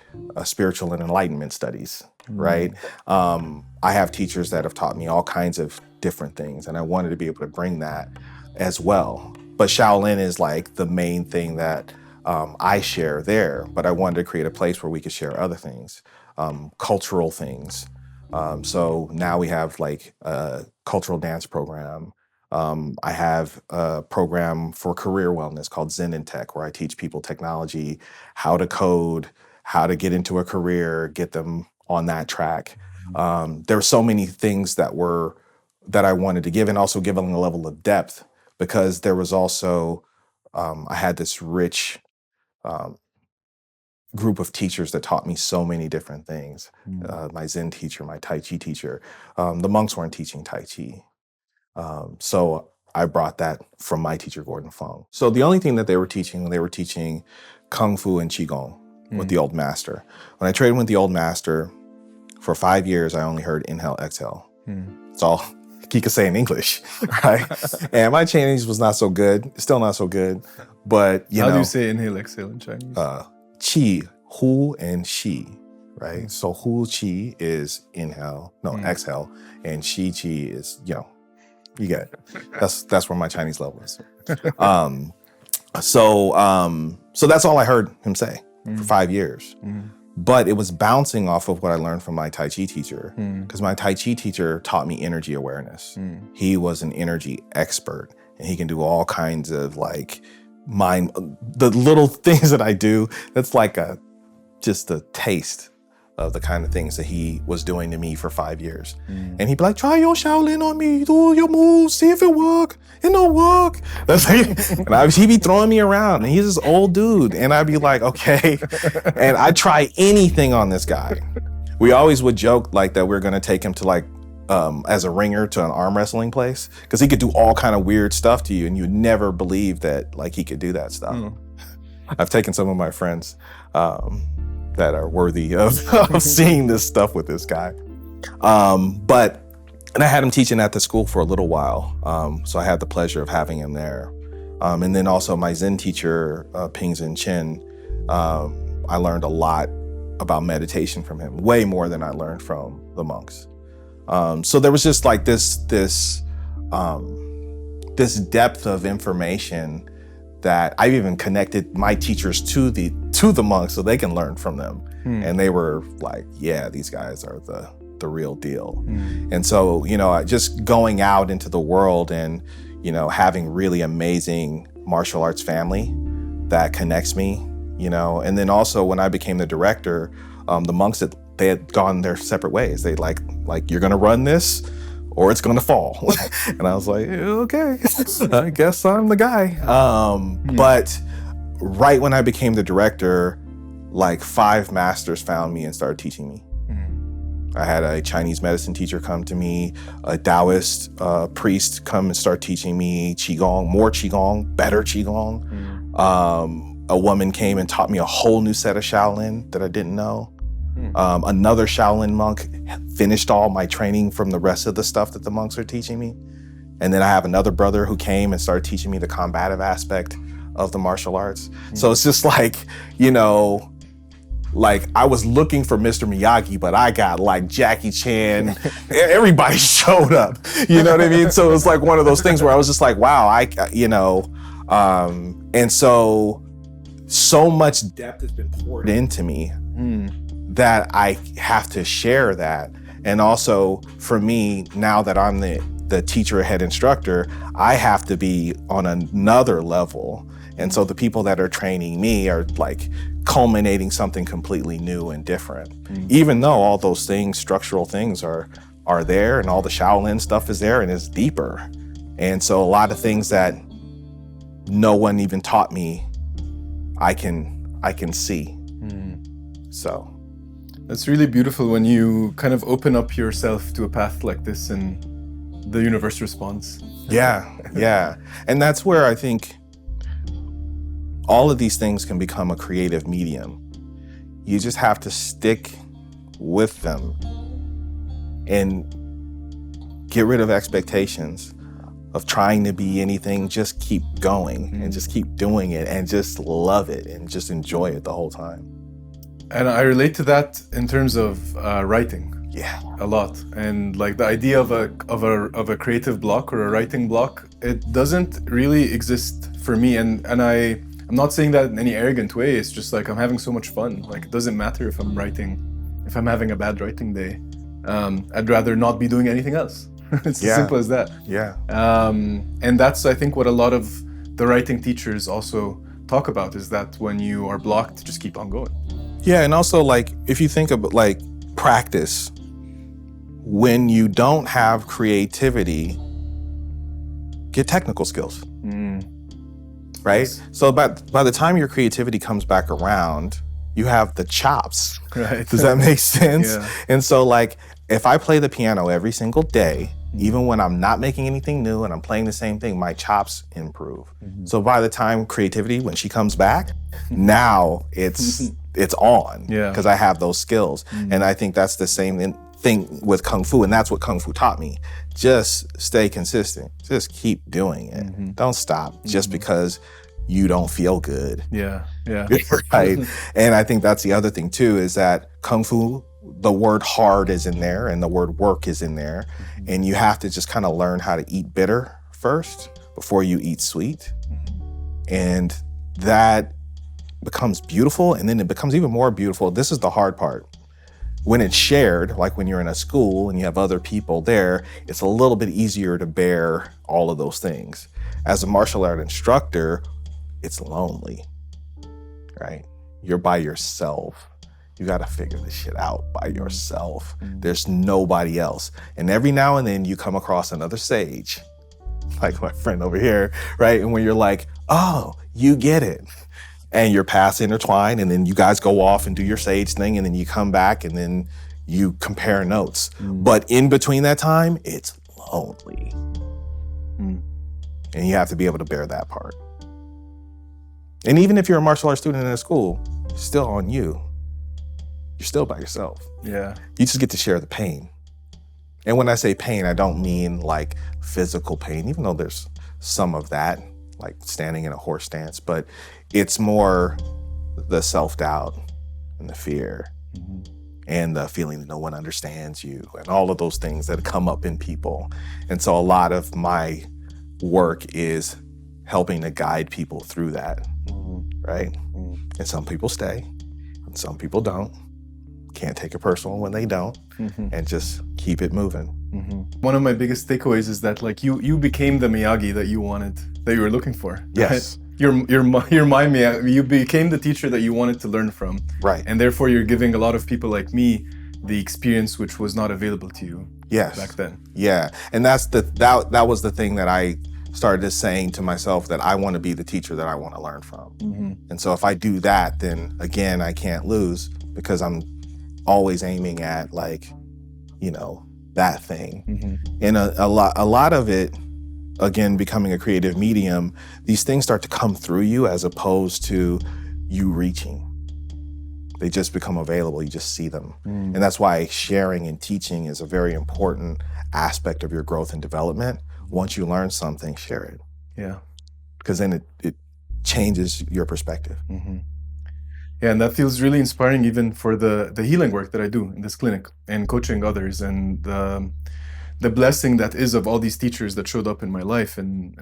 spiritual and enlightenment studies, right? I have teachers that have taught me all kinds of different things. And I wanted to be able to bring that as well. But Shaolin is like the main thing that I share there, but I wanted to create a place where we could share other things, cultural things. So now we have like a cultural dance program. I have a program for career wellness called Zen in Tech, where I teach people technology, how to code, how to get into a career, get them on that track. There were so many things that I wanted to give, and also give them a level of depth, because there was also, I had this rich group of teachers that taught me so many different things. My Zen teacher, my Tai Chi teacher. The monks weren't teaching Tai Chi. So I brought that from my teacher, Gordon Fung. So the only thing that they were teaching Kung Fu and Qigong with the old master. When I trained with the old master for 5 years, I only heard inhale, exhale. It's all he could say in English, right? And my Chinese was not so good, still not so good, but How do you say inhale, exhale in Chinese? Qi, hu, and shi, right? So hu qi is inhale, exhale, and shi qi is, you get it. That's where my Chinese level is. So that's all I heard him say for 5 years. But it was bouncing off of what I learned from my Tai Chi teacher, because my Tai Chi teacher taught me energy awareness. He was an energy expert, and he can do all kinds of like the little things that I do. That's like just a taste of the kind of things that he was doing to me for 5 years. And he'd be like, try your Shaolin on me, do your moves, see if it work. It don't work. That's like, and he'd be throwing me around, and he's this old dude. And I'd be like, okay. And I'd try anything on this guy. We always would joke like that we're gonna take him to like, as a ringer to an arm wrestling place, because he could do all kind of weird stuff to you, and you'd never believe that like he could do that stuff. I've taken some of my friends that are worthy of seeing this stuff with this guy. And I had him teaching at the school for a little while. So I had the pleasure of having him there. And then also my Zen teacher, Ping Zen Chin, I learned a lot about meditation from him, way more than I learned from the monks. So there was just like this depth of information that I've even connected my teachers to the monks so they can learn from them. And they were like, yeah, these guys are the real deal. And so, just going out into the world and, having really amazing martial arts family that connects me, and then also when I became the director, the monks, they had gone their separate ways. They like, you're gonna run this or it's gonna fall. And I was like, okay, I guess I'm the guy. But right when I became the director, like 5 masters found me and started teaching me. I had a Chinese medicine teacher come to me, a Taoist priest come and start teaching me Qigong, more Qigong, better Qigong. A woman came and taught me a whole new set of Shaolin that I didn't know. Another Shaolin monk finished all my training from the rest of the stuff that the monks are teaching me. And then I have another brother who came and started teaching me the combative aspect of the martial arts. So it's just like, like I was looking for Mr. Miyagi, but I got like Jackie Chan. Everybody showed up, you know what I mean? So it was like one of those things where I was just like, wow, and so much depth has been poured into me that I have to share that. And also for me, now that I'm the teacher, head instructor, I have to be on another level. And so the people that are training me are like culminating something completely new and different. Even though all those things, structural things are there, and all the Shaolin stuff is there and is deeper. And so a lot of things that no one even taught me, I can see. So it's really beautiful when you kind of open up yourself to a path like this and the universe responds. Yeah. And that's where I think all of these things can become a creative medium. You just have to stick with them and get rid of expectations of trying to be anything. Just keep going and just keep doing it and just love it and just enjoy it the whole time. And I relate to that in terms of writing. Yeah. a lot. And like the idea of a creative block or a writing block, it doesn't really exist for me. And I'm not saying that in any arrogant way. It's just like I'm having so much fun. Like it doesn't matter if I'm having a bad writing day. I'd rather not be doing anything else. It's as simple as that. Yeah. And that's, I think, what a lot of the writing teachers also talk about, is that when you are blocked, just keep on going. Yeah, and also like if you think about like practice, when you don't have creativity, get technical skills. Right? Yes. So by the time your creativity comes back around, you have the chops. Right. Does that make sense? Yeah. And so like if I play the piano every single day, even when I'm not making anything new and I'm playing the same thing, my chops improve. So by the time creativity, when she comes back, now it's on. Yeah. Because I have those skills. And I think that's the same thing with Kung Fu, and that's what Kung Fu taught me. Just stay consistent. Just keep doing it. Don't stop just because you don't feel good. Yeah. Right. And I think that's the other thing too, is that Kung Fu, the word hard is in there and the word work is in there. And you have to just kind of learn how to eat bitter first before you eat sweet. And that becomes beautiful. And then it becomes even more beautiful. This is the hard part. When it's shared, like when you're in a school and you have other people there, it's a little bit easier to bear all of those things. As a martial art instructor, it's lonely, right? You're by yourself. You got to figure this shit out by yourself. There's nobody else. And every now and then you come across another sage, like my friend over here, right? And when you're like, oh, you get it. And your paths intertwine, and then you guys go off and do your sage thing, and then you come back and then you compare notes. But in between that time, it's lonely. And you have to be able to bear that part. And even if you're a martial arts student in a school, it's still on you. You're still by yourself. Yeah. You just get to share the pain. And when I say pain, I don't mean like physical pain, even though there's some of that, like standing in a horse stance, but it's more the self-doubt and the fear and the feeling that no one understands you and all of those things that come up in people. And so a lot of my work is helping to guide people through that, right? And some people stay and some people don't. Can't take it personal when they don't, and just keep it moving. One of my biggest takeaways is that like you became the Miyagi that you were looking for. Yes. Right? You're my Miyagi. You became the teacher that you wanted to learn from. Right. And therefore you're giving a lot of people like me the experience which was not available to you back then. Yeah. And that was the thing that I started saying to myself, that I want to be the teacher that I want to learn from. And so if I do that, then again, I can't lose, because I'm always aiming at like, that thing. And a lot of it, again, becoming a creative medium, these things start to come through you as opposed to you reaching. They just become available, you just see them. And that's why sharing and teaching is a very important aspect of your growth and development. Once you learn something, share it. Yeah. Because then it changes your perspective. Yeah, and that feels really inspiring even for the healing work that I do in this clinic and coaching others, and the blessing that is of all these teachers that showed up in my life, and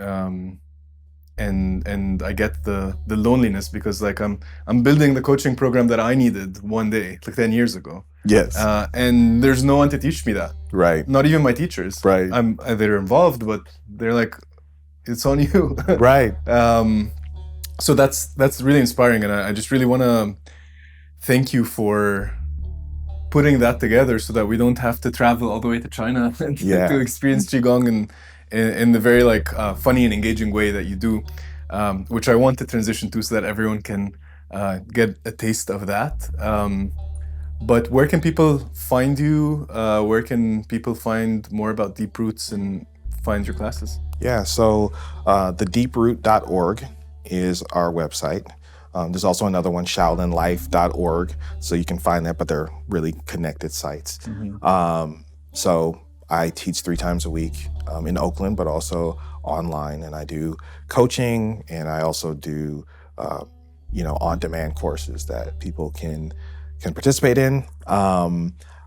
I get the loneliness because like I'm building the coaching program that I needed one day, like 10 years ago. Yes. And there's no one to teach me that. Right. Not even my teachers. Right. They're involved, but they're like, it's on you. Right. So that's really inspiring, and I just really want to thank you for putting that together so that we don't have to travel all the way to China to experience Qigong in the very like funny and engaging way that you do, which I want to transition to so that everyone can get a taste of that. But where can people find you? Where can people find more about Deep Roots and find your classes? Yeah, so thedeeproot.org is our website. There's also another one, sheldonlife.org, so you can find that, but they're really connected sites. So I teach 3 times a week in Oakland, but also online, and I do coaching, and I also do on-demand courses that people can participate in.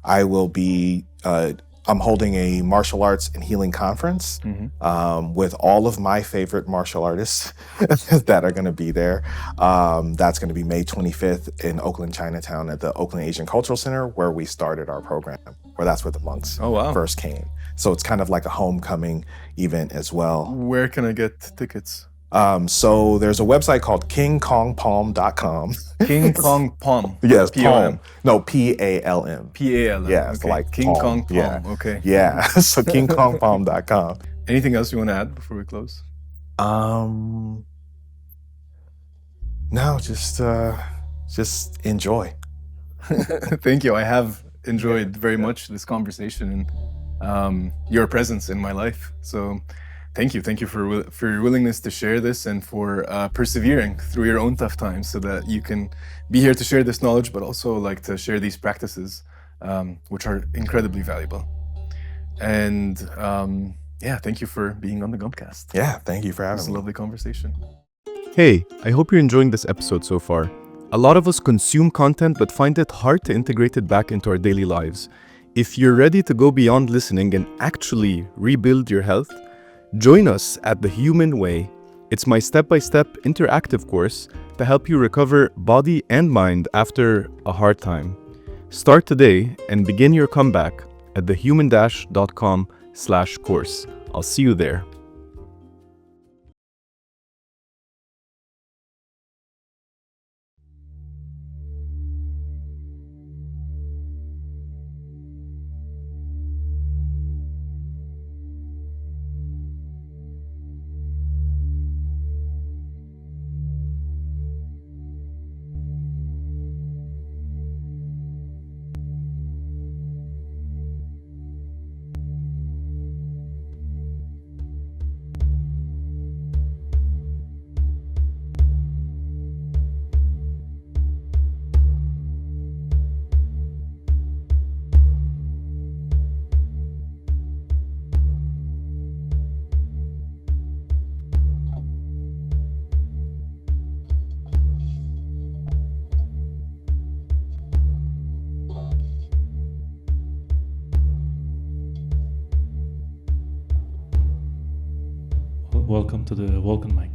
I will be, I'm holding a martial arts and healing conference with all of my favorite martial artists that are going to be there. That's going to be May 25th in Oakland, Chinatown at the Oakland Asian Cultural Center, where we started our program, where that's where the monks first came. So it's kind of like a homecoming event as well. Where can I get tickets? So there's a website called KingKongPalm.com. King Kong Palm. Yes, P-O-M. Palm. No, P-A-L-M. P-A-L-M. Yeah, it's okay. like King palm. Kong Palm. Yeah. Okay. Yeah, so KingKongPalm.com. Anything else you want to add before we close? No, just enjoy. Thank you. I have enjoyed very much this conversation and your presence in my life. So thank you. Thank you for your willingness to share this and for persevering through your own tough times so that you can be here to share this knowledge, but also like to share these practices, which are incredibly valuable. And yeah, thank you for being on the Gumpcast. Yeah, thank you for having me. It was a lovely conversation. Hey, I hope you're enjoying this episode so far. A lot of us consume content but find it hard to integrate it back into our daily lives. If you're ready to go beyond listening and actually rebuild your health, join us at The Human Way. It's my step-by-step interactive course to help you recover body and mind after a hard time. Start today and begin your comeback at thehuman-.com/course. I'll see you there. Welcome to the Vulcan mic.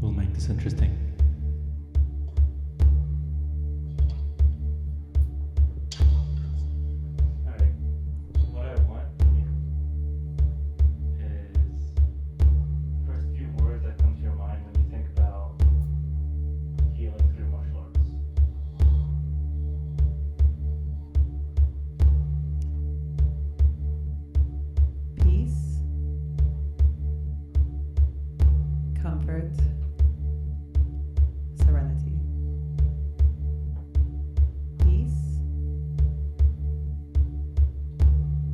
We'll make this interesting. Alright, what I want from you is first few words that come to your mind when you think about healing through martial arts. Peace, comfort, serenity. Peace,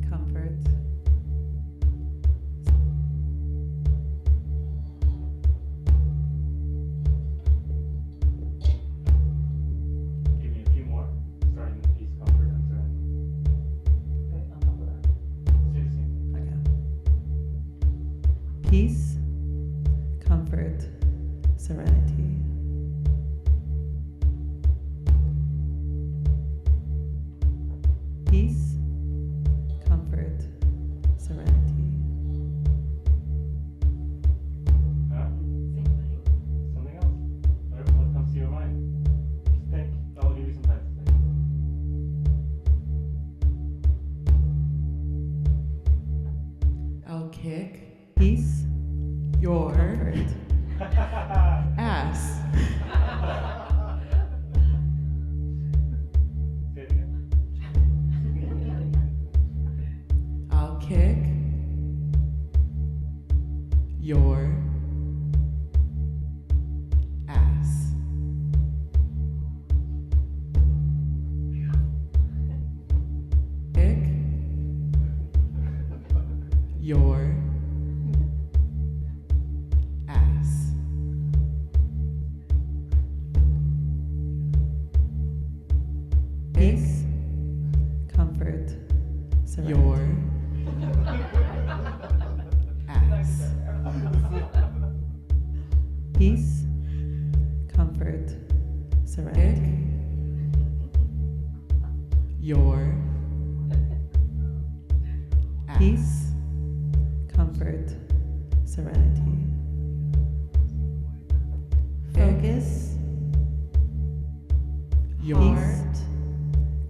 comfort, Give me a few more, starting with peace, comfort, and serenity. okay, on top of that. Say the same thing. Okay. Peace, comfort, serenity. Peace, comfort, serenity. Huh? Something else? What comes to your mind? Just think. I'll give you some time to think. I'll kick. Peace, your ass. Say it again. I'll kick your ass. Kick your ass. Peace, comfort, serenity. Your ass. Peace, comfort, serenity. your peace, comfort, serenity. Focus, your peace,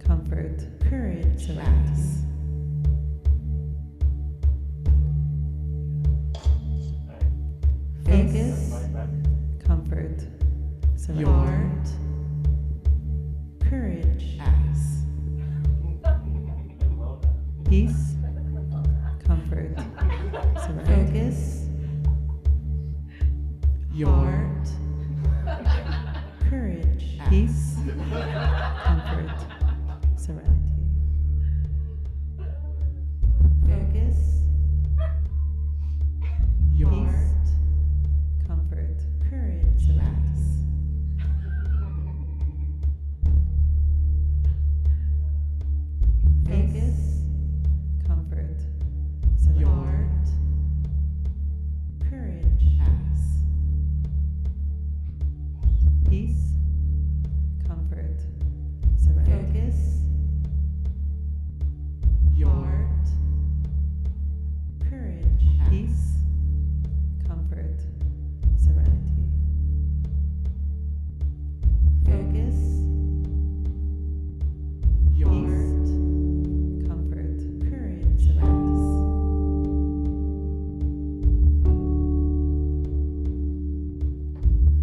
comfort, courage, serenity. Focus, comfort, serenity. Your courage, peace, comfort, serenity. Focus, your courage, peace, comfort, serenity. Focus, your comfort, courage, serenity. Focus, comfort, serenity. Courage, peace, comfort, serenity. Focus, your courage, peace, comfort, serenity. Focus, your comfort, courage, serenity.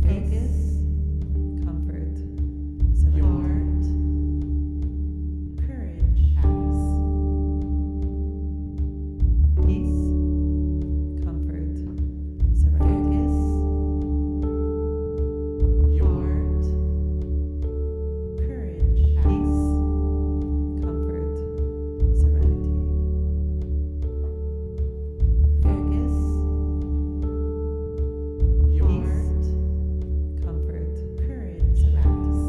Focus, comfort, serenity. Courage, peace, comfort, serenity. Your courage, peace, comfort, serenity. Focus, your comfort, courage, serenity.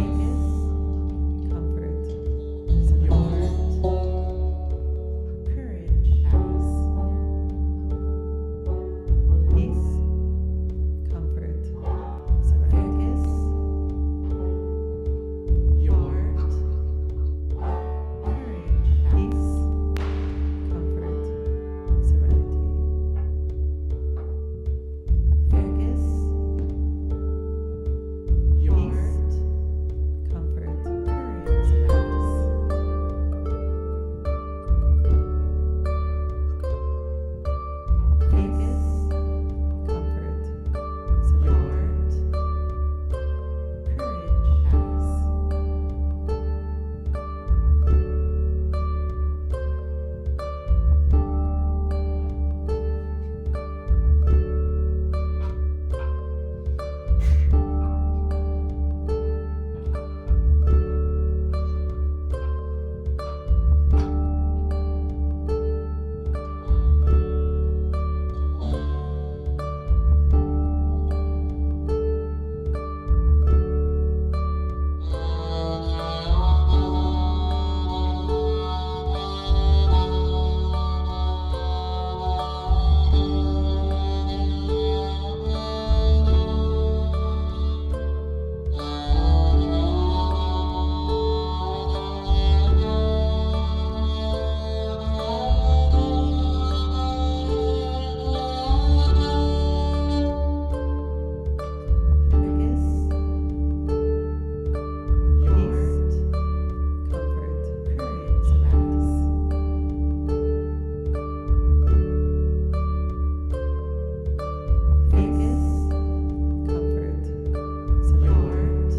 Focus, comfort, your courage, peace, comfort, serenity. Your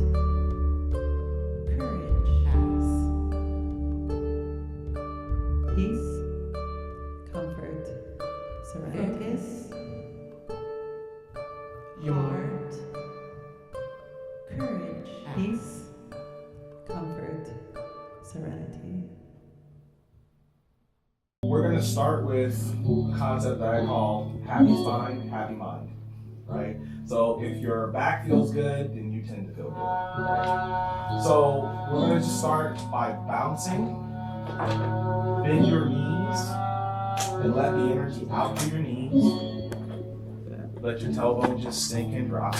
courage, peace, comfort, serenity. Focus, your comfort, courage, serenity. Focus, comfort, your serenity. We're going to start with a concept that I call happy spine, happy mind, right? So if your back feels good, then you tend to feel good, right? So we're going to just start by bouncing, bend your knees, and let the energy out through your knees. Let your tailbone just sink and drop.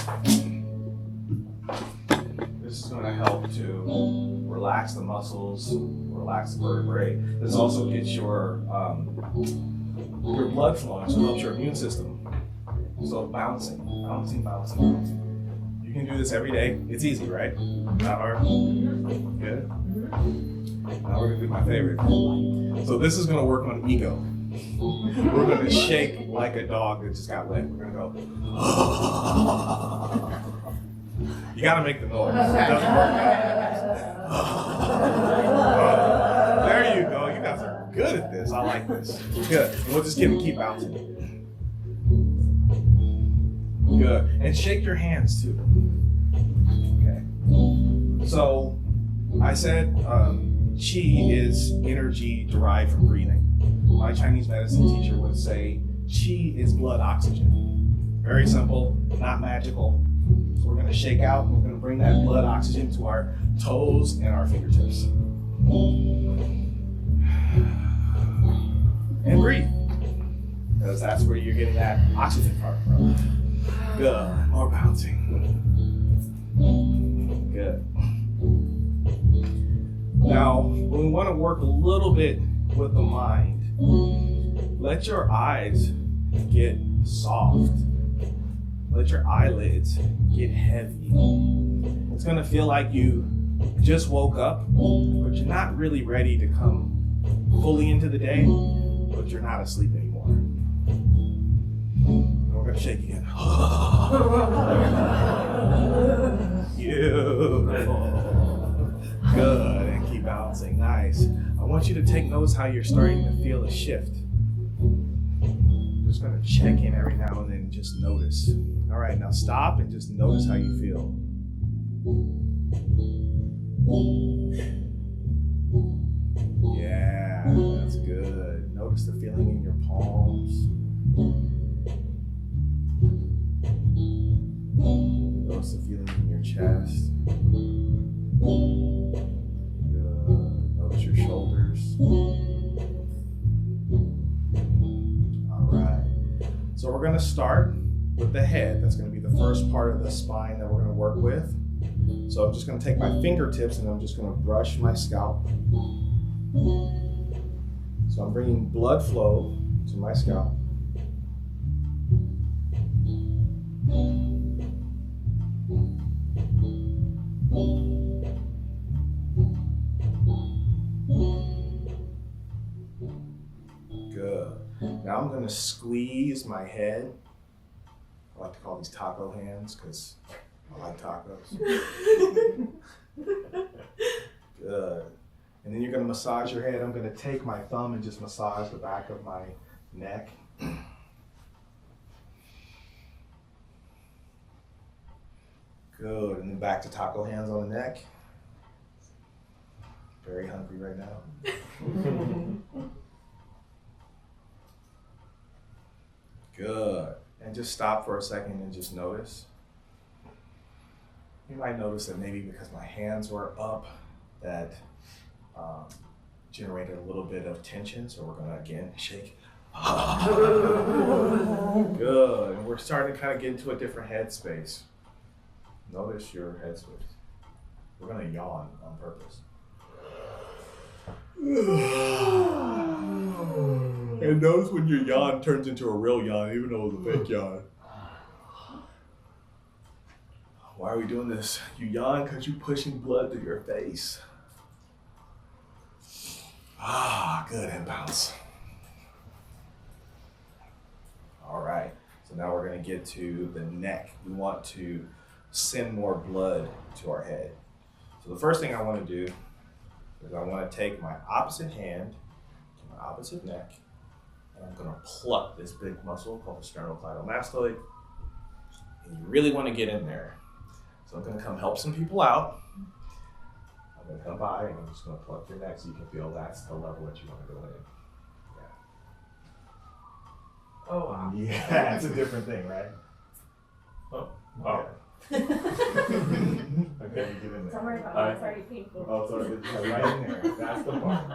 This is going to help to relax the muscles, relax the vertebrae. This also gets your blood flowing, so it helps your immune system. So bouncing. You can do this every day. It's easy, right? Not hard. Good. Now we're gonna do my favorite. So this is gonna work on ego. We're gonna shake like a dog that just got wet. We're gonna go. You gotta make the noise. It doesn't work. There you go. You guys are good at this. I like this. Good. And we'll just keep bouncing. Good. And shake your hands too. Okay. So I said qi is energy derived from breathing. My Chinese medicine teacher would say qi is blood oxygen. Very simple, not magical. So we're going to shake out and we're going to bring that blood oxygen to our toes and our fingertips. And breathe. Because that's where you're getting that oxygen part from. Good. More bouncing. Good. Now, when we want to work a little bit with the mind, let your eyes get soft. Let your eyelids get heavy. It's going to feel like you just woke up, but you're not really ready to come fully into the day, but you're not asleep anymore. And we're going to shake again. Beautiful. Good. And keep bouncing. Nice. I want you to take notice how you're starting to feel a shift. Just going to check in every now and then and just notice. All right, now stop and just notice how you feel. Yeah, that's good. Notice the feeling in your palms. Notice the feeling in your chest. Good. Notice your shoulders. All right. So we're going to start with the head. That's going to be the first part of the spine that we're going to work with. So I'm just going to take my fingertips and I'm just going to brush my scalp. So I'm bringing blood flow to my scalp. Good. Now I'm going to squeeze my head. I like to call these taco hands because I like tacos. Good. And then you're going to massage your head. I'm going to take my thumb and just massage the back of my neck. Good. And then back to taco hands on the neck. Very hungry right now. Good. And just stop for a second and just notice. You might notice that maybe because my hands were up, that generated a little bit of tension. So we're gonna again shake. Good. And we're starting to kind of get into a different headspace. Notice your headspace. We're gonna yawn on purpose. And notice when your yawn turns into a real yawn, even though it was a fake yawn. Why are we doing this? You yawn because you're pushing blood through your face. Good, and bounce. All right, so now we're gonna get to the neck. We want to send more blood to our head. So the first thing I wanna do is I wanna take my opposite hand to my opposite neck, and I'm gonna pluck this big muscle called the sternocleidomastoid. And you really wanna get in there. So I'm gonna come help some people out. I'm gonna come by and I'm just gonna pluck your neck so you can feel that's the level that you wanna go in. Yeah. Oh, wow. Yeah, it's a different thing, right? Oh. Okay. Okay, you get in there. Don't worry about it, it's already painful. Oh, sorry, right in there. That's the part.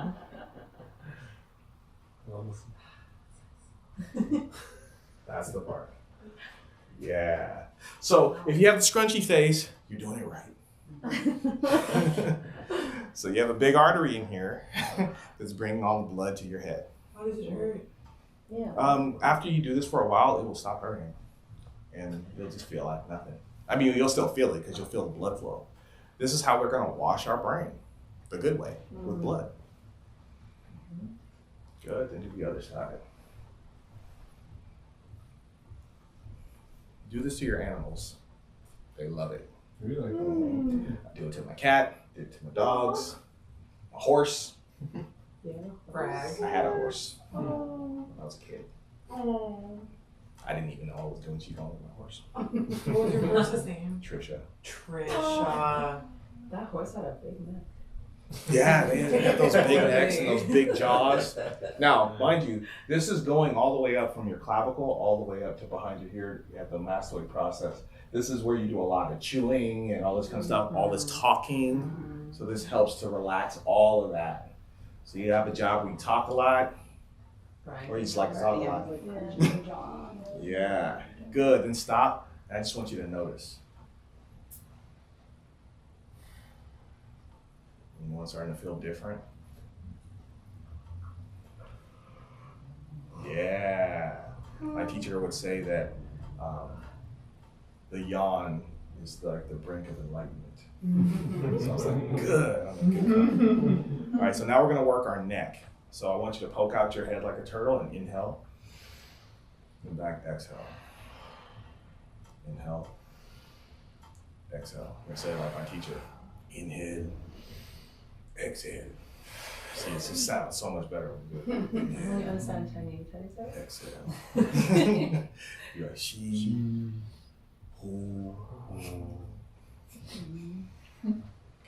That's the part. Yeah. So if you have the scrunchy face, you're doing it right. So you have a big artery in here that's bringing all the blood to your head. How does it hurt? Yeah. After you do this for a while, it will stop hurting. And you'll just feel like nothing. I mean, you'll still feel it because you'll feel the blood flow. This is how we're going to wash our brain the good way, with blood. Good, then do the other side. Do this to your animals. They love it. Really? I do it to my cat, did it to my dogs, my horse. Brag. I had a horse when I was a kid. I didn't even know I was doing cheat on with my horse. What was your horse's name? Trisha. Trisha. That horse had a big neck. Yeah, they had those big necks and those big jaws. Now, mind you, this is going all the way up from your clavicle, all the way up to behind your ear at the mastoid process. This is where you do a lot of chewing and all this kind of stuff, all this talking. So this helps to relax all of that. So you have a job where you talk a lot, or you just like to talk a lot. Yeah, good, then stop. I just want you to notice. Anyone starting to feel different? Yeah. My teacher would say that the yawn is like the brink of enlightenment. So I was like, good. I'm like, good. All right, so now we're going to work our neck. So I want you to poke out your head like a turtle and inhale. And back, exhale. Inhale. Exhale. I'm going to say it like my teacher. Inhale. Exhale. See, it just sounds so much better when you do it. I only understand Chinese. Exhale. You're like, she, who.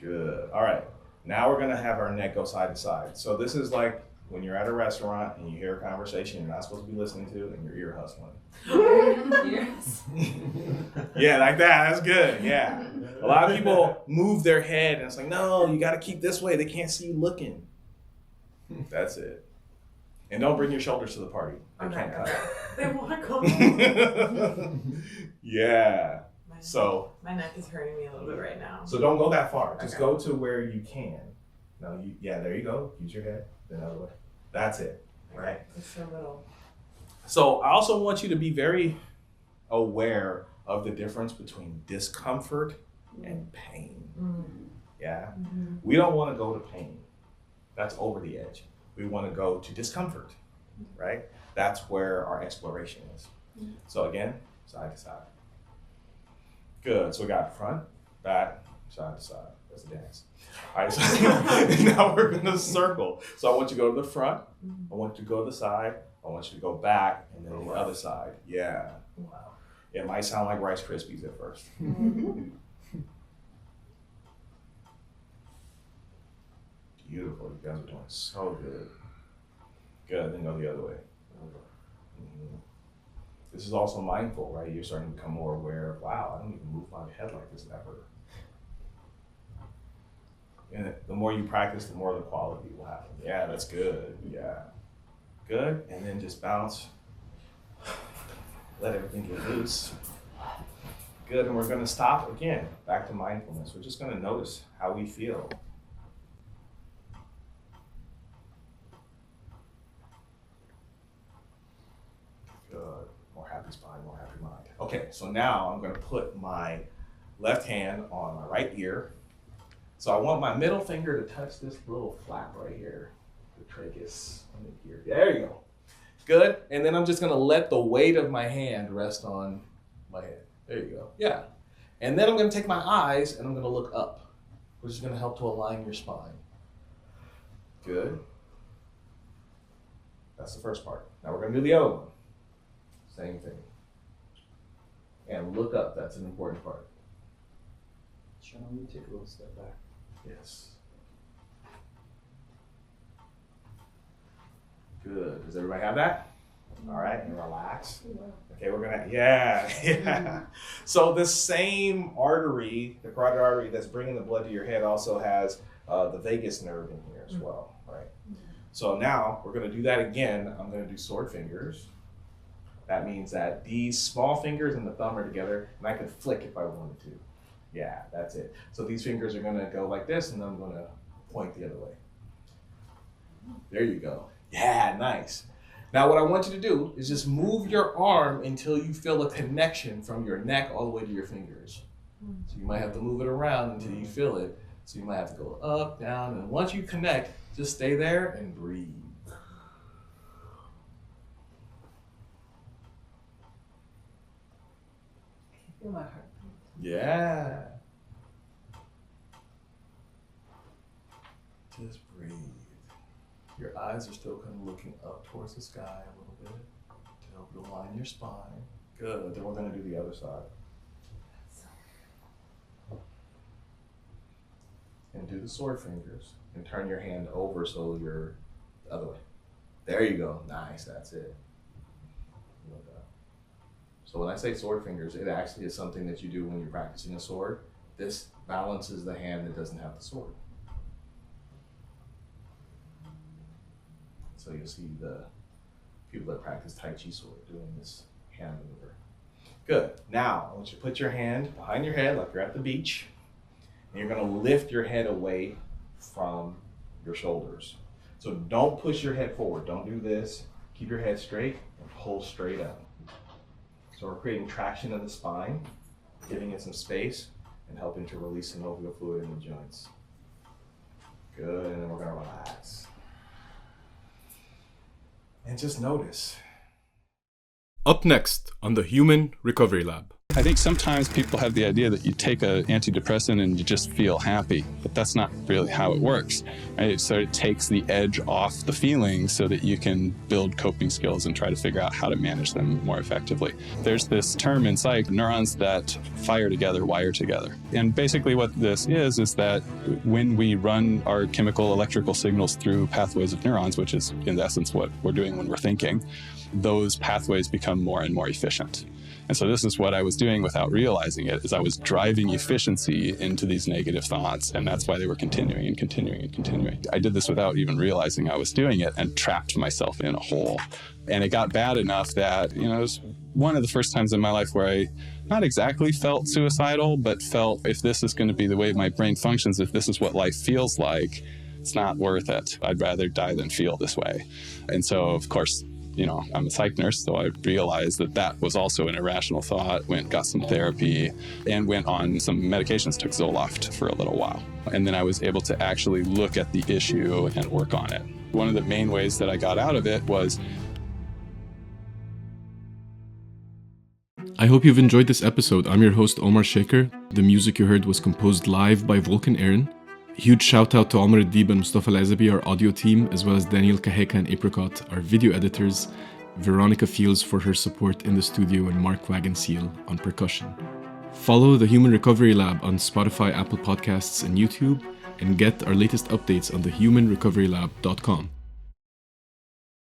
Good. All right. Now we're going to have our neck go side to side. So this is like when you're at a restaurant and you hear a conversation you're not supposed to be listening to and your ear hustling. Yes. Yeah, like that. That's good. Yeah. A lot of people move their head and it's like, no, you got to keep this way. They can't see you looking. That's it. And don't bring your shoulders to the party. They can't cut. They want to come. Yeah. So my neck is hurting me a little bit right now. So don't go that far. Just Okay. go to where you can. No, yeah, there you go. Use your head. The other way. That's it. Right. It's so little. So I also want you to be very aware of the difference between discomfort and pain. Yeah. We don't want to go to pain. That's over the edge. We want to go to discomfort, right? That's where our exploration is. So again, side to side. Good. So we got front, back, side to side. That's a dance. All right. So now we're going to circle. So I want you to go to the front. I want you to go to the side. I want you to go back and then the other side. Yeah. Wow. It might sound like Rice Krispies at first. Beautiful. You guys are doing so good. Good. Then go the other way. This is also mindful, right? You're starting to become more aware of, wow, I don't even move my head like this ever. And the more you practice, the more the quality will happen. Yeah, that's good. Yeah. Good. And then just bounce. Let everything get loose. Good. And we're going to stop again. Back to mindfulness. We're just going to notice how we feel. Good. More happy spine, more happy mind. Okay, so now I'm going to put my left hand on my right ear. So I want my middle finger to touch this little flap right here, the tragus on the ear. There you go. Good. And then I'm just going to let the weight of my hand rest on my head. There you go. Yeah. And then I'm going to take my eyes and I'm going to look up, which is going to help to align your spine. Good. That's the first part. Now we're going to do the other one. Same thing. And look up. That's an important part. Sheldon, you take a little step back. Yes. Good. Does everybody have that? All right, and relax. Okay, we're gonna, yeah. So the same artery, the carotid artery that's bringing the blood to your head also has the vagus nerve in here as well, right? So now we're gonna do that again. I'm gonna do sword fingers. That means that these small fingers and the thumb are together, and I can flick if I wanted to. Yeah, that's it. So these fingers are gonna go like this, and I'm gonna point the other way. There you go. Yeah, nice. Now what I want you to do is just move your arm until you feel a connection from your neck all the way to your fingers. So you might have to move it around until you feel it. So you might have to go up, down, and once you connect, just stay there and breathe. I feel my heart. Yeah. Just breathe. Your eyes are still kind of looking up towards the sky a little bit to help you align your spine. Good. Then we're going to do the other side. And do the sword fingers and turn your hand over so you're the other way. There you go. Nice. That's it. So when I say sword fingers, it actually is something that you do when you're practicing a sword. This balances the hand that doesn't have the sword. So you'll see the people that practice Tai Chi sword doing this hand maneuver. Good. Now, I want you to put your hand behind your head like you're at the beach. And you're going to lift your head away from your shoulders. So don't push your head forward. Don't do this. Keep your head straight and pull straight up. So we're creating traction of the spine, giving it some space, and helping to release synovial fluid in the joints. Good, and then we're gonna relax. And just notice. Up next on the Human Recovery Lab. I think sometimes people have the idea that you take an antidepressant and you just feel happy, but that's not really how it works, right? So it takes the edge off the feelings so that you can build coping skills and try to figure out how to manage them more effectively. There's this term in psych, neurons that fire together, wire together. And basically what this is that when we run our chemical electrical signals through pathways of neurons, which is in essence what we're doing when we're thinking, those pathways become more and more efficient. And so this is what I was doing without realizing it, is I was driving efficiency into these negative thoughts, and that's why they were continuing and continuing and continuing. I did this without even realizing I was doing it and trapped myself in a hole. And it got bad enough that, it was one of the first times in my life where I not exactly felt suicidal, but felt if this is going to be the way my brain functions, if this is what life feels like, it's not worth it. I'd rather die than feel this way. And so, of course, I'm a psych nurse, so I realized that was also an irrational thought, got some therapy, and went on some medications, took Zoloft for a little while. And then I was able to actually look at the issue and work on it. One of the main ways that I got out of it was... I hope you've enjoyed this episode. I'm your host, Omar Shaker. The music you heard was composed live by Vulcan Aaron. Huge shout out to Omar Adib and Mustafa Lazabi, our audio team, as well as Daniel Kaheka and Apricot, our video editors, Veronica Fields for her support in the studio, and Mark Wagenseal on percussion. Follow the Human Recovery Lab on Spotify, Apple Podcasts, and YouTube, and get our latest updates on thehumanrecoverylab.com.